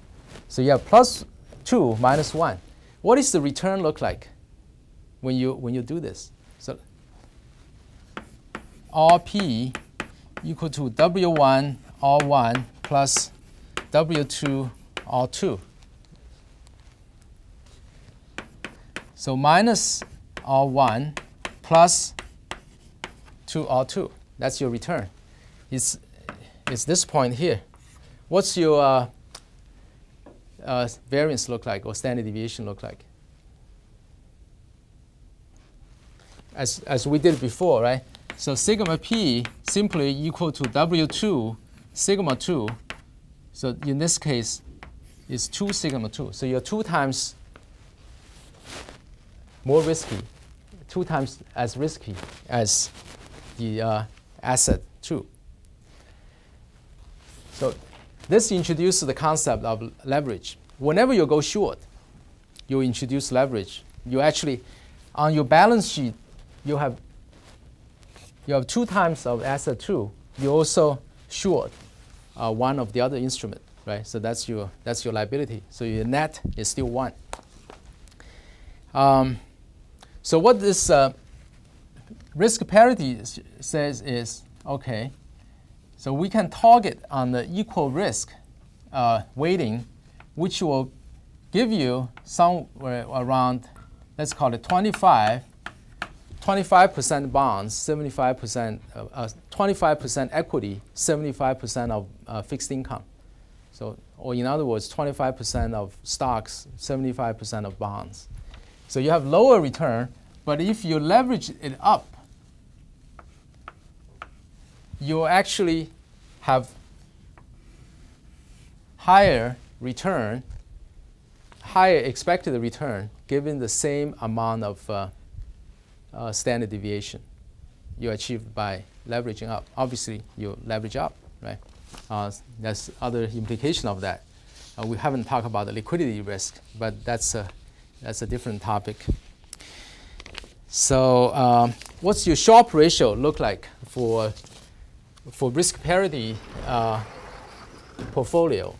So you have plus 2 minus 1. What does the return look like when you do this? So RP equal to W1 R1 plus W2 R2. So minus R1 plus 2R2. That's your return. It's this point here. What's your variance look like or standard deviation look like? As we did before, right? So sigma p simply equal to W2 sigma 2. So in this case, it's 2 sigma 2. So you're 2 times more risky, 2 times as risky as the asset 2. So this introduces the concept of leverage. Whenever you go short, you introduce leverage. You actually, on your balance sheet, you have 2 times of asset 2. You also short one of the other instrument, right? So that's your liability. So your net is still 1. So what this risk parity says is, okay, so we can target on the equal risk weighting, which will give you somewhere around, let's call it 25% bonds, 75%, 25% equity, 75% of fixed income. So, or in other words, 25% of stocks, 75% of bonds. So you have lower return, but if you leverage it up, you actually have higher return, higher expected return, given the same amount of standard deviation you achieved by leveraging up. Obviously, you leverage up, right? There's other implication of that. We haven't talked about the liquidity risk, but that's a different topic. So what's your Sharpe ratio look like for risk parity portfolio.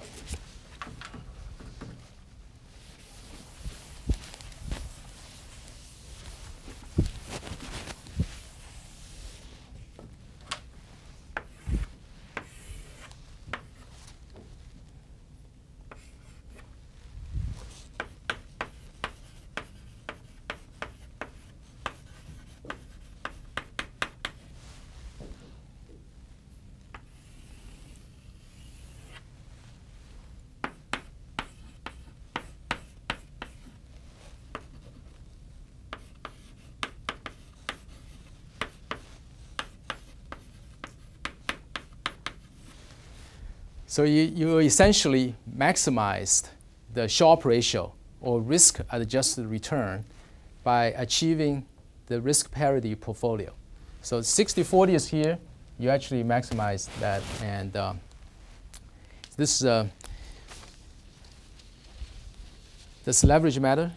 So you essentially maximized the Sharpe ratio or risk-adjusted return by achieving the risk parity portfolio. So 60-40 is here. You actually maximize that. And does leverage matter?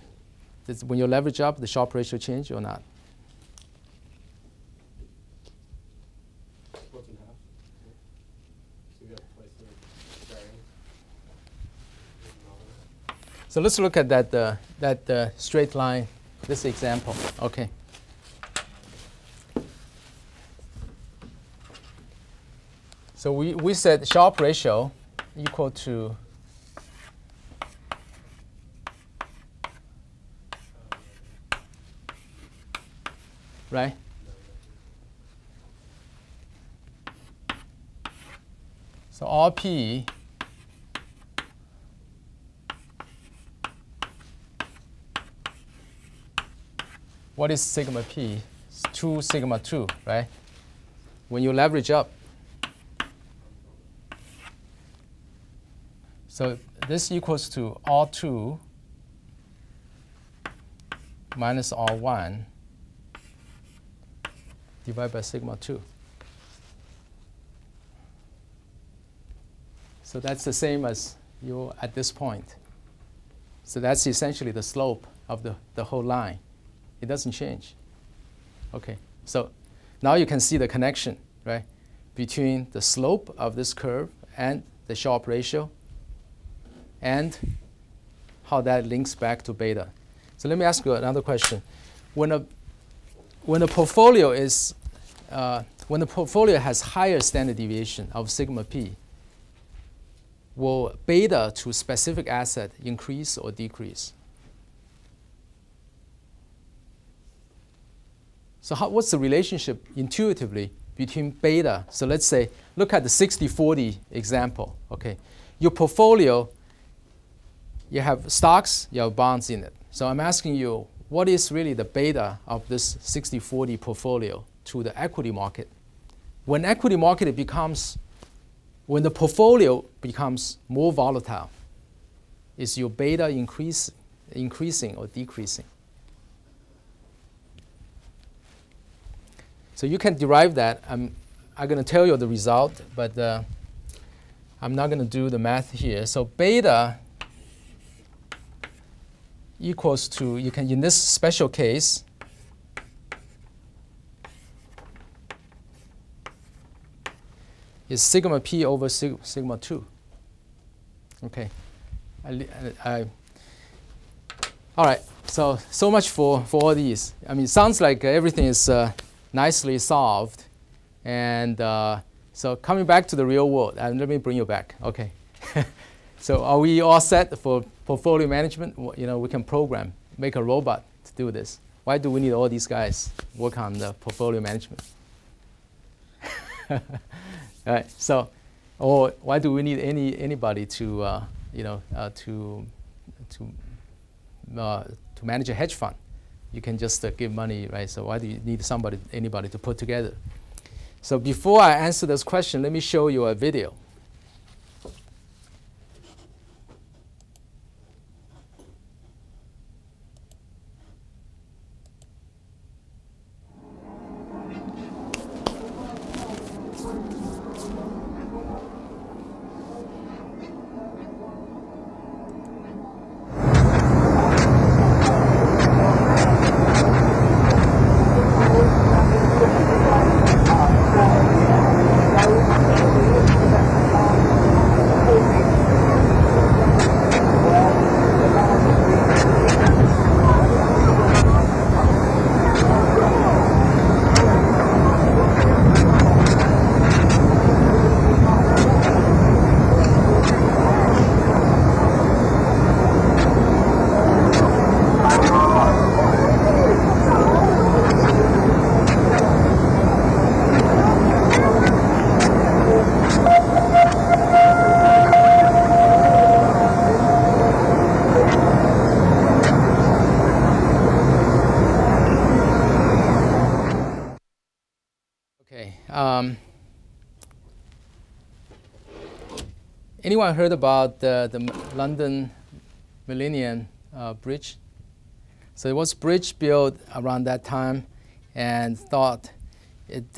When you leverage up, the Sharpe ratio change or not? So let's look at that straight line, this example. Okay. So we said Sharpe ratio equal to right? So RP what is sigma p? It's 2 sigma 2, right? When you leverage up. So this equals to R2 minus R1 divided by sigma 2. So that's the same as you at this point. So that's essentially the slope of the whole line. It doesn't change. Okay, so now you can see the connection, right, between the slope of this curve and the Sharpe ratio and how that links back to beta. So let me ask you another question. When a portfolio is when the portfolio has higher standard deviation of sigma p, will beta to specific asset increase or decrease? So what's the relationship intuitively between beta? So let's say, look at the 60-40 example. Okay, your portfolio, you have stocks, you have bonds in it. So I'm asking you, what is really the beta of this 60-40 portfolio to the equity market? When equity market becomes, when the portfolio becomes more volatile, is your beta increasing or decreasing? So you can derive that. I'm going to tell you the result, but I'm not going to do the math here. So beta equals to, you can, in this special case, is sigma p over sigma 2. Okay. All right. So much for all these. I mean, it sounds like everything is nicely solved. And so coming back to the real world, and let me bring you back. Okay. So are we all set for portfolio management? You know, we can program, make a robot to do this. Why do we need all these guys work on the portfolio management? All right. So, or why do we need anybody to to manage a hedge fund? You can just give money, right? So why do you need anybody to put together? So before I answer this question, let me show you a video. Anyone heard about the London Millennium Bridge? So it was a bridge built around that time, and thought it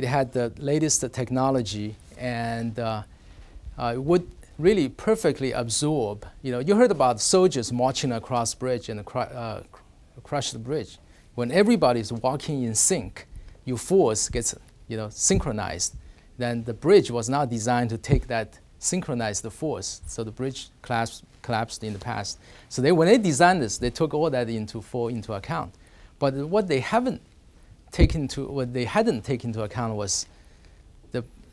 had the latest technology, and it would really perfectly absorb. You heard about soldiers marching across the bridge and crush the bridge. When everybody's walking in sync, your force gets synchronized. Then the bridge was not designed to take that synchronized force, so the bridge collapsed in the past. So when they designed this, they took all that into account. But what they hadn't taken into account was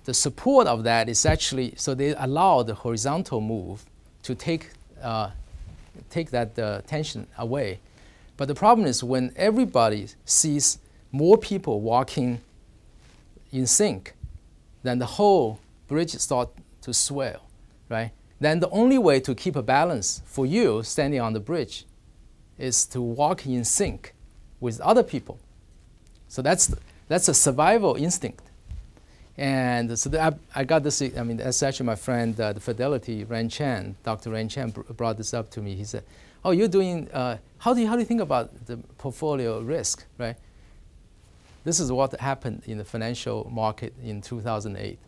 the support of that is actually, so they allow the horizontal move to take that tension away. But the problem is when everybody sees more people walking in sync, then the whole bridge starts to swell, right? Then the only way to keep a balance for you standing on the bridge is to walk in sync with other people. So that's a survival instinct. And so I got this, that's actually my friend, the Fidelity, Ren Chan, Dr. Ren Chan brought this up to me. He said, oh, you're doing, how do you think about the portfolio risk, right? This is what happened in the financial market in 2008.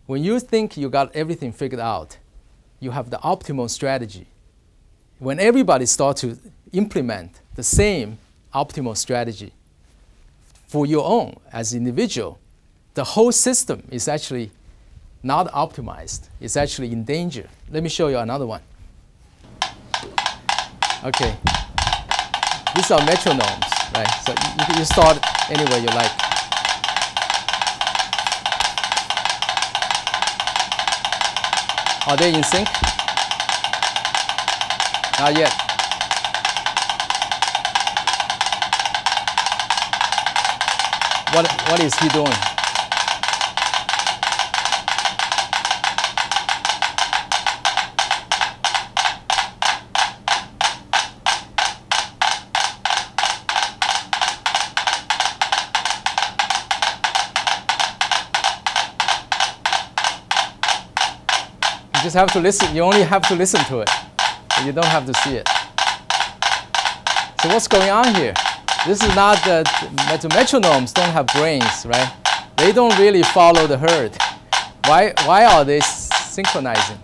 When you think you got everything figured out, you have the optimal strategy. When everybody starts to implement the same optimal strategy for your own as individual, the whole system is actually not optimized. It's actually in danger. Let me show you another one. Okay. These are metronomes, right? So you start anywhere you like. Are they in sync? Not yet. What is he doing? You just have to listen. You only have to listen to it. You don't have to see it. So what's going on here? This is not the metronomes don't have brains, right? They don't really follow the herd. Why are they synchronizing?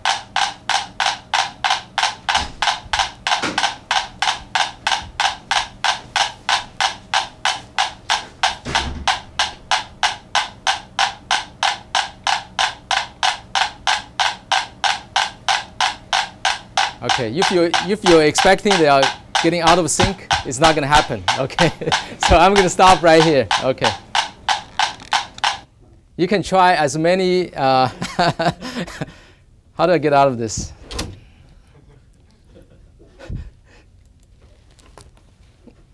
Okay, if you're expecting they are getting out of sync, it's not going to happen. Okay, so I'm going to stop right here. Okay, you can try as many. How do I get out of this?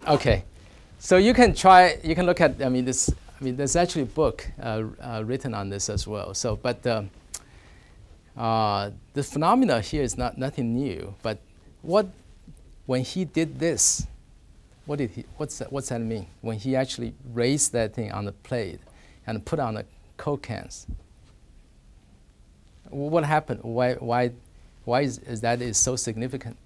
Okay, so you can try. You can look at. There's actually a book written on this as well. So, but. The phenomena here is nothing new, but when he did this, what's that mean? When he actually raised that thing on the plate and put on the Coke cans, what happened? Why is that so significant?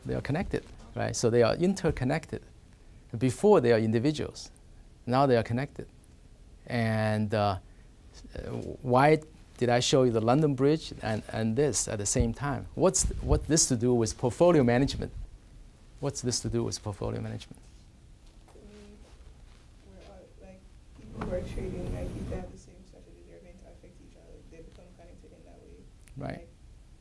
They are connected, right? So they are interconnected. Before they are individuals, now they are connected, and why did I show you the London Bridge and this at the same time? What's this to do with portfolio management? What's this to do with portfolio management? People who are trading, if they have the same strategy, they're going to affect each other. They become connected in that way. Right.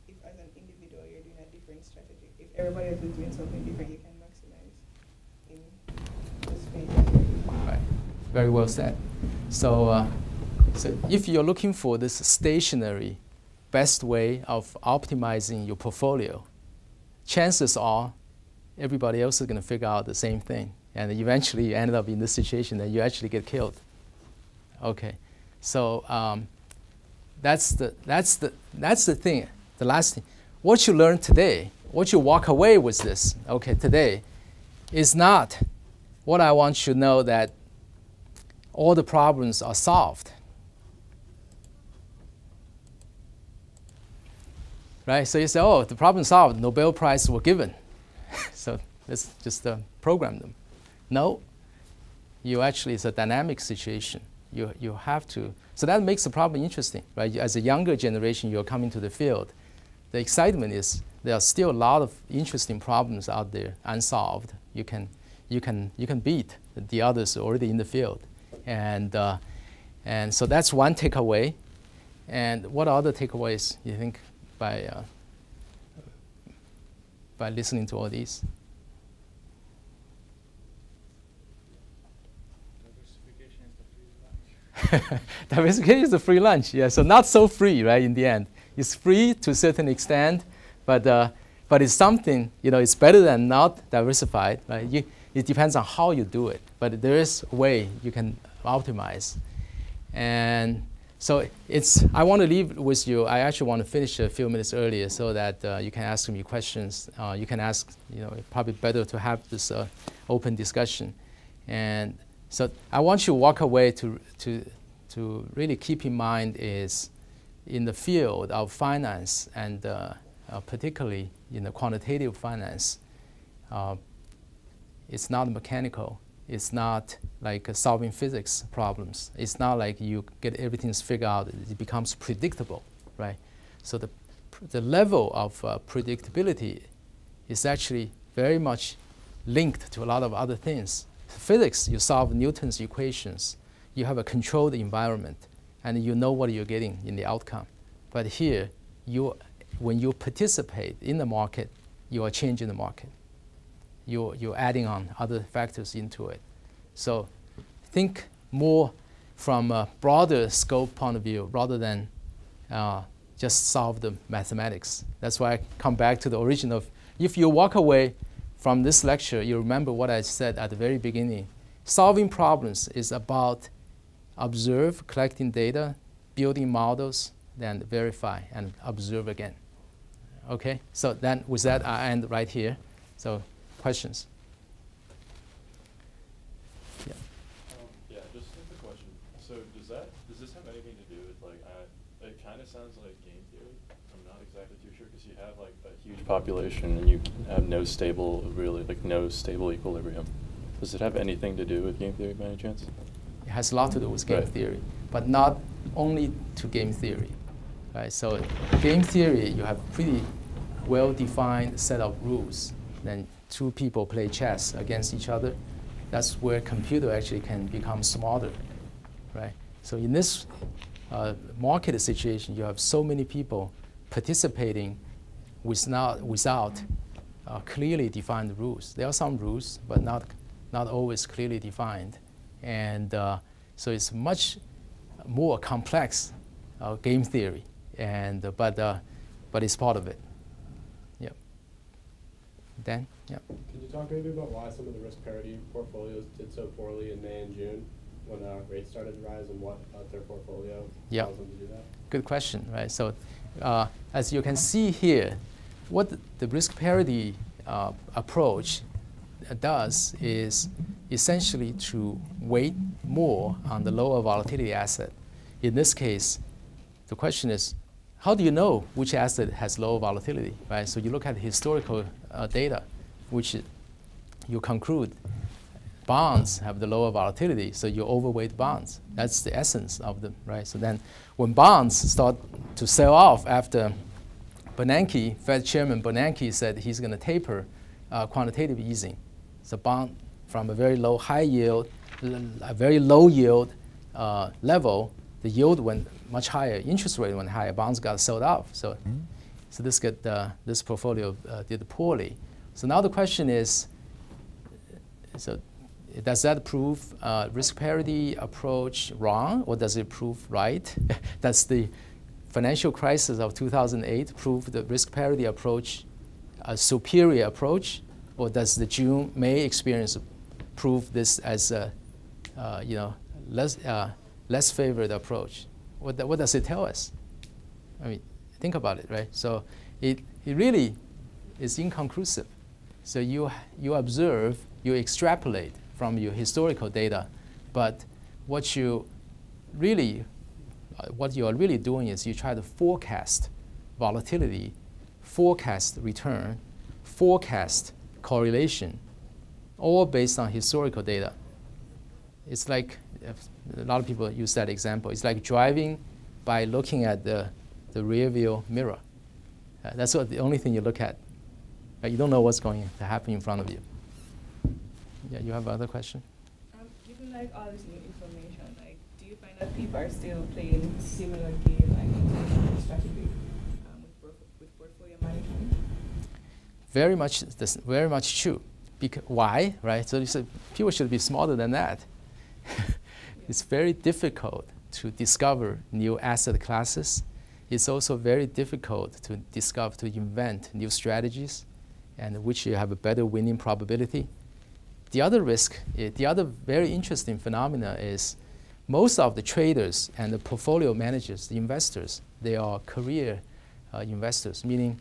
If as an individual you're doing a different strategy, if everybody else is doing something different, you can maximize in the space. Right. Very well said. So if you're looking for this stationary best way of optimizing your portfolio, chances are everybody else is going to figure out the same thing. And eventually you end up in this situation that you actually get killed. Okay, so that's the thing, the last thing. What you learn today, what you walk away with this, okay, today, is not what I want you to know that all the problems are solved. Right? So you say, oh, the problem solved, Nobel Prize were given. So let's just program them. No, it's a dynamic situation. You have to, so that makes the problem interesting, right? As a younger generation, you're coming to the field. The excitement is there are still a lot of interesting problems out there, unsolved. You can beat the others already in the field. And so that's one takeaway. And what other takeaways you think by listening to all these? Diversification is the free lunch. Yeah, so not so free, right? In the end, it's free to a certain extent, but it's something. It's better than not diversified. Right? It depends on how you do it, but there is a way you can optimize. And so I want to leave with you. I actually want to finish a few minutes earlier so that you can ask me questions. You can ask. Probably better to have this open discussion. And so I want you to walk away to really keep in mind is in the field of finance and particularly in the quantitative finance, it's not mechanical. It's not like solving physics problems. It's not like you get everything figured out. It becomes predictable, right? So the level of predictability is actually very much linked to a lot of other things. Physics, you solve Newton's equations. You have a controlled environment, and you know what you're getting in the outcome. But here, when you participate in the market, you are changing the market. You're adding on other factors into it. So think more from a broader scope point of view rather than just solve the mathematics. That's why I come back to the origin of, if you walk away from this lecture, you remember what I said at the very beginning. Solving problems is about observe, collecting data, building models, then verify and observe again. Okay, so then with that, I end right here. So questions? Yeah, just a question. So does this have anything to do with it kind of sounds like game theory. I'm not exactly too sure because you have like a huge population and you have no stable equilibrium. Does it have anything to do with game theory by any chance? It has a lot to do with game theory, but not only to game theory. Right? So game theory, you have pretty well-defined set of rules. Then two people play chess against each other. That's where computer actually can become smarter. Right? So in this market situation, you have so many people participating without clearly defined rules. There are some rules, but not always clearly defined. And so it's much more complex game theory, and but it's part of it. Yeah. Dan? Yeah. Can you talk maybe about why some of the risk parity portfolios did so poorly in May and June when rates started to rise, and what about their portfolio caused them to do that? Good question, right? So as you can see here, what the risk parity approach does is essentially to weight more on the lower volatility asset. In this case, the question is, how do you know which asset has lower volatility, right? So you look at historical data, which you conclude bonds have the lower volatility, so you overweight bonds. That's the essence of them, right? So then when bonds start to sell off after Bernanke, Fed Chairman Bernanke said he's going to taper quantitative easing. So bond from a very low high yield, a very low yield level, the yield went much higher, interest rate went higher, bonds got sold off. So, so this portfolio did poorly. So now the question is, so does that prove risk parity approach wrong, or does it prove right? Does the financial crisis of 2008 prove the risk parity approach a superior approach, or does the May experience prove this as a less favored approach? What does it tell us? I mean, think about it, right? So it really is inconclusive. So you observe, you extrapolate from your historical data, but what you are really doing is you try to forecast volatility, forecast return, forecast correlation, all based on historical data. It's like, a lot of people use that example, it's like driving by looking at the rear view mirror. That's the only thing you look at. You don't know what's going to happen in front of you. Yeah, you have other question? Given like all this new information, like, do you find that people are still playing similar game, like in terms of strategy with portfolio management? Very much true. Why, right? So you said people should be smarter than that. It's very difficult to discover new asset classes. It's also very difficult to invent new strategies, and which you have a better winning probability. The other risk, the other very interesting phenomena is most of the traders and the portfolio managers, the investors, they are career investors, meaning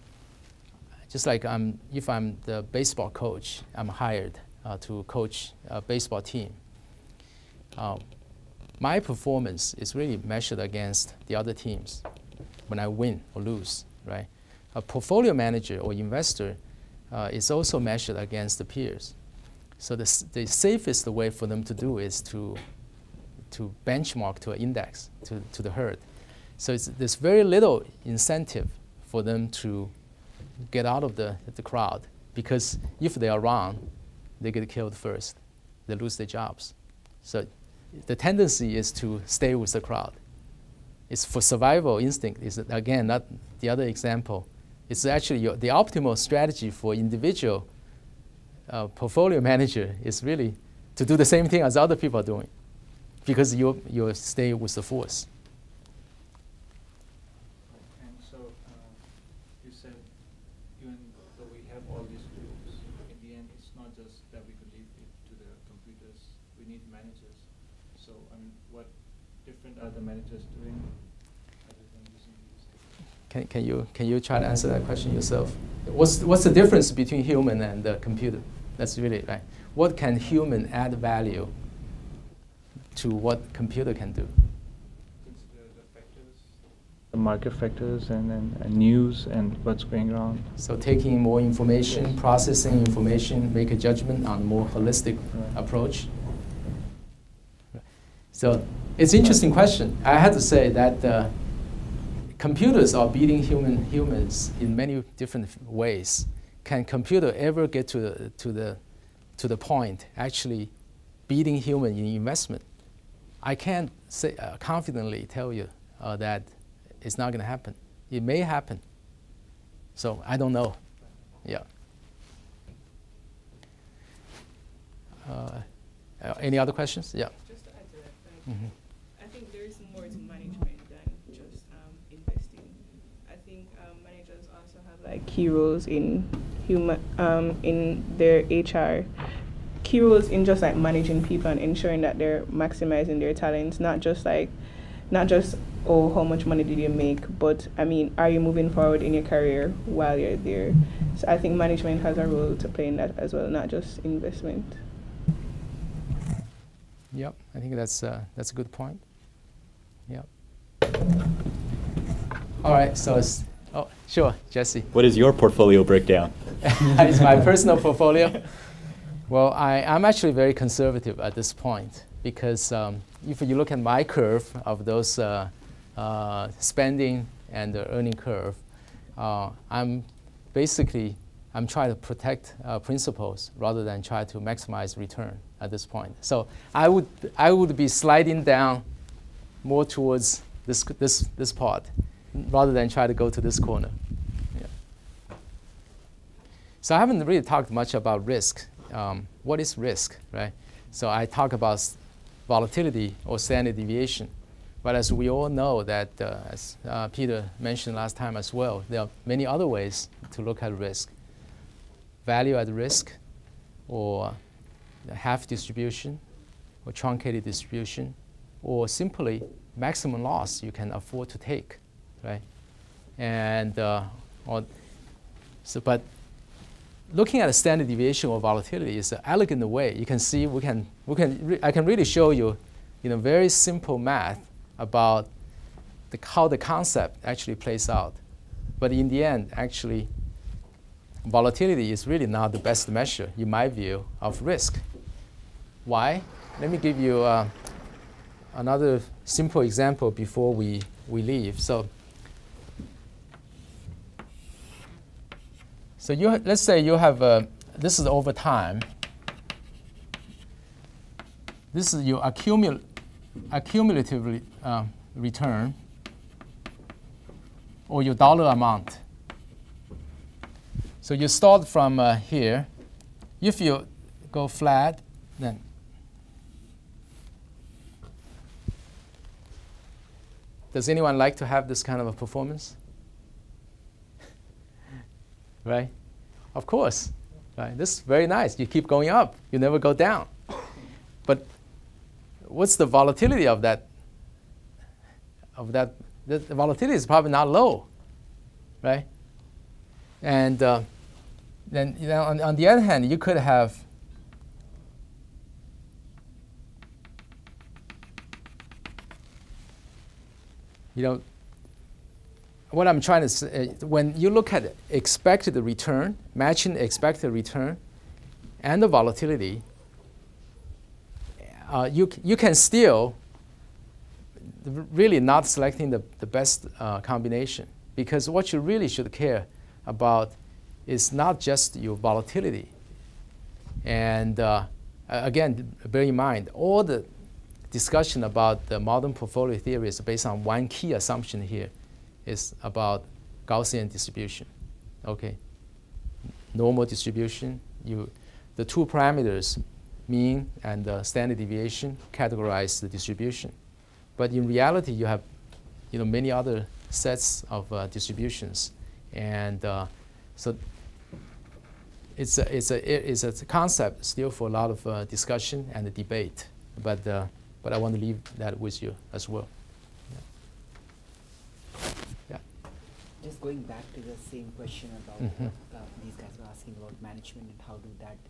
just like if I'm the baseball coach, I'm hired to coach a baseball team. My performance is really measured against the other teams when I win or lose, right? A portfolio manager or investor is also measured against the peers. So the safest way for them to do is to benchmark to an index, to the herd. So there's very little incentive for them to get out of the crowd, because if they are wrong, they get killed first. They lose their jobs. So the tendency is to stay with the crowd. It's for survival instinct. Is again, not the other example. It's actually the optimal strategy for individual portfolio manager is really to do the same thing as other people are doing, because you stay with the force. And so you said even though we have all these tools, in the end it's not just that we could leave it to the computers. We need managers. So I mean, what different are the managers doing other than using these? Can you try to answer that question yourself? What's the difference between human and the computer? That's really right. What can human add value to what computer can do? Consider the factors, the market factors, and news and what's going on. So taking more information, yes, processing information, make a judgment on a more holistic approach. So it's an interesting question. I have to say that computers are beating humans in many different ways. Can computer ever get to the point actually beating human in investment? I can't say confidently tell you that it's not going to happen. It may happen. So I don't know. Yeah. Any other questions? Yeah. Just to add to that, I think there is more to management than just investing. I think managers also have like key roles in in their HR, key roles in just like managing people and ensuring that they're maximizing their talents, not just oh, how much money did you make, but I mean, are you moving forward in your career while you're there? So I think management has a role to play in that as well, not just investment. Yep, I think that's a good point. Yep. All right, so sure, Jesse. What is your portfolio breakdown? It's my personal portfolio. Well, I'm actually very conservative at this point, because if you look at my curve of those spending and the earning curve, I'm trying to protect principles rather than try to maximize return at this point. So I would be sliding down more towards this part rather than try to go to this corner. Yeah. So I haven't really talked much about risk. What is risk, right? So I talk about volatility or standard deviation. But as we all know that, as Peter mentioned last time as well, there are many other ways to look at risk. Value at risk, or half distribution, or truncated distribution, or simply maximum loss you can afford to take, right? And but looking at a standard deviation or volatility is an elegant way. You can see I can really show you, very simple math about how the concept actually plays out. But in the end, actually, volatility is really not the best measure, in my view, of risk. Why? Let me give you another simple example before we leave. So let's say you have this is over time. This is your accumulative return, or your dollar amount. So you start from here. If you go flat, then does anyone like to have this kind of a performance? Right? Of course. Right? This is very nice. You keep going up. You never go down. But what's the volatility of that? The volatility is probably not low, right? And then on the other hand, you could have what I'm trying to say, when you look at expected return, matching expected return, and the volatility, you can still really not selecting the best combination, because what you really should care about is not just your volatility. And again, bear in mind, all the discussion about the modern portfolio theory is based on one key assumption here, is about Gaussian distribution. Okay, normal distribution. The two parameters, mean and standard deviation, categorize the distribution. But in reality, you have many other sets of distributions, and so it's a concept still for a lot of discussion and debate. But I want to leave that with you as well. Yeah. Just going back to the same question about these guys were asking about management and how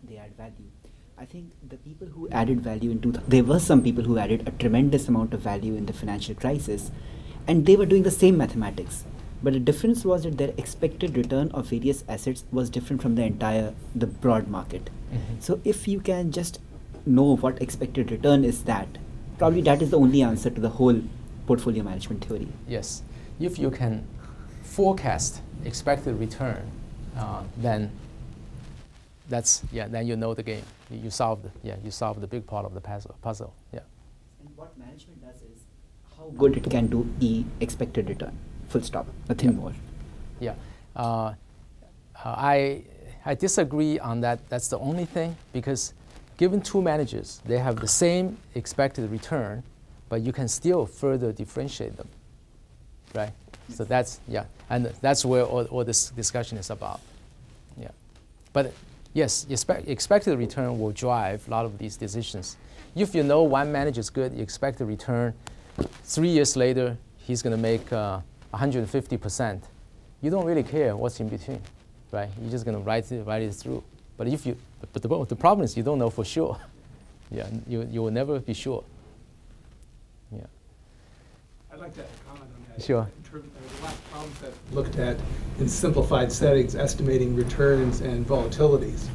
they add value. I think the people who added value there were some people who added a tremendous amount of value in the financial crisis, and they were doing the same mathematics. But the difference was that their expected return of various assets was different from the broad market. So if you can just know what expected return is, probably that is the only answer to the whole portfolio management theory. Yes. If you can forecast expected return, then then you know the game. You solve the big part of the puzzle. Yeah. And what management does is how good it can do expected return. Full stop. Nothing more. Yeah. I disagree on that. That's the only thing, because given two managers, they have the same expected return, but you can still further differentiate them, right? Yes. So and that's where all this discussion is about. Yeah. But yes, expected return will drive a lot of these decisions. If you know one manager is good, you expect the return 3 years later, he's going to make 150%. You don't really care what's in between, right? You're just going to write it through. But the problem is you don't know for sure. Yeah, you will never be sure. Yeah. I'd like to comment on that. Sure. There were a lot of problems that looked at in simplified settings, estimating returns and volatilities.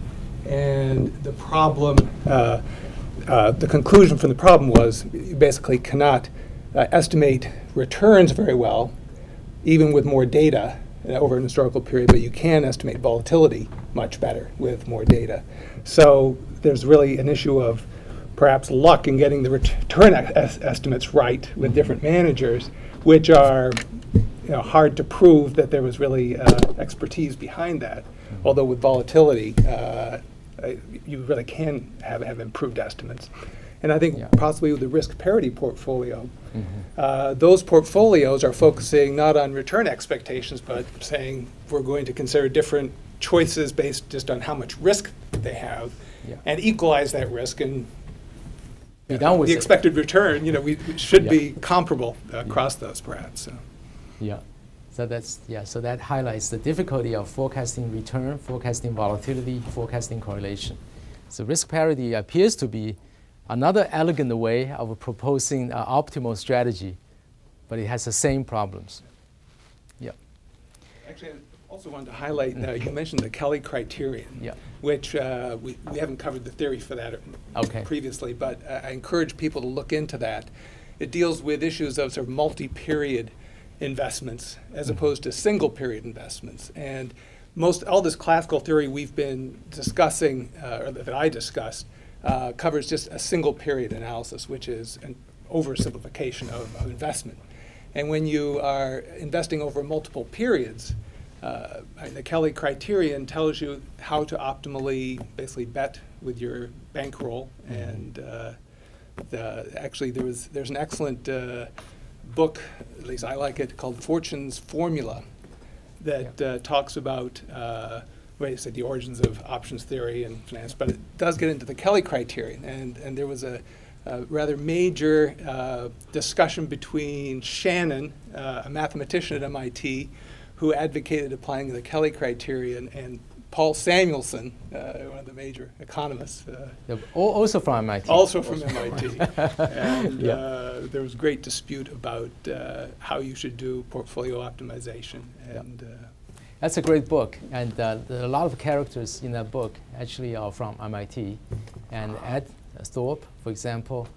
And the problem, the conclusion from the problem was you basically cannot estimate returns very well, even with more data over an historical period, but you can estimate volatility much better with more data. So there's really an issue of perhaps luck in getting the return estimates right with different managers, which are hard to prove that there was really expertise behind that. Although with volatility, you really can have improved estimates. And I think possibly with the risk parity portfolio, those portfolios are focusing not on return expectations, but saying we're going to consider different choices based just on how much risk they have, and equalize that risk. And the expected return, we should be comparable across those, perhaps. So. Yeah. So that's, yeah, so that highlights the difficulty of forecasting return, forecasting volatility, forecasting correlation. So risk parity appears to be another elegant way of proposing an optimal strategy, but it has the same problems. Yeah. Actually, I also wanted to highlight, you mentioned the Kelly criterion, Yeah. which we haven't covered the theory for that previously, but I encourage people to look into that. It deals with issues of sort of multi-period investments as opposed to single period investments. And all this classical theory we've been discussing, or that I discussed, covers just a single period analysis, which is an oversimplification of investment. And when you are investing over multiple periods, the Kelly criterion tells you how to optimally basically bet with your bankroll. And actually there's an excellent book, at least I like it, called Fortune's Formula, that talks about the origins of options theory and finance, but it does get into the Kelly criterion. And there was a rather major discussion between Shannon, a mathematician at MIT, who advocated applying the Kelly criterion, and Paul Samuelson, one of the major economists. Also from MIT. Also from MIT. And there was great dispute about how you should do portfolio optimization. And that's a great book. And there are a lot of characters in that book actually are from MIT. And Ed Thorpe, for example.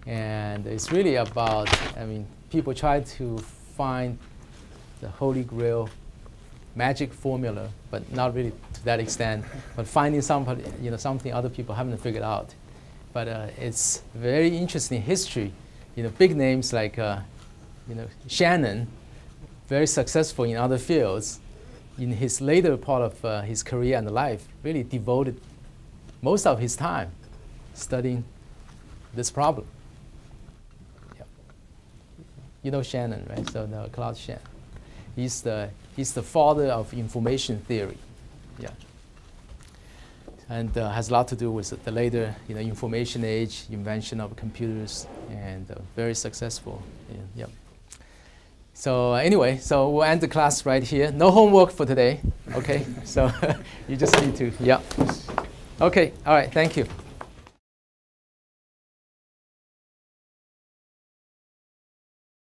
And it's really about, I mean, people try to find the holy grail magic formula, but not really to that extent, but finding somebody, something other people haven't figured out. But it's very interesting history. Big names like Shannon, very successful in other fields, in his later part of his career and life, really devoted most of his time studying this problem. Yeah. You know Shannon, right? So no, Claude Shannon. He's the father of information theory, yeah, and has a lot to do with the later, information age, invention of computers, and very successful. Yeah. So anyway, so we'll end the class right here. No homework for today, okay? So you just need to, yeah. Okay, all right, thank you.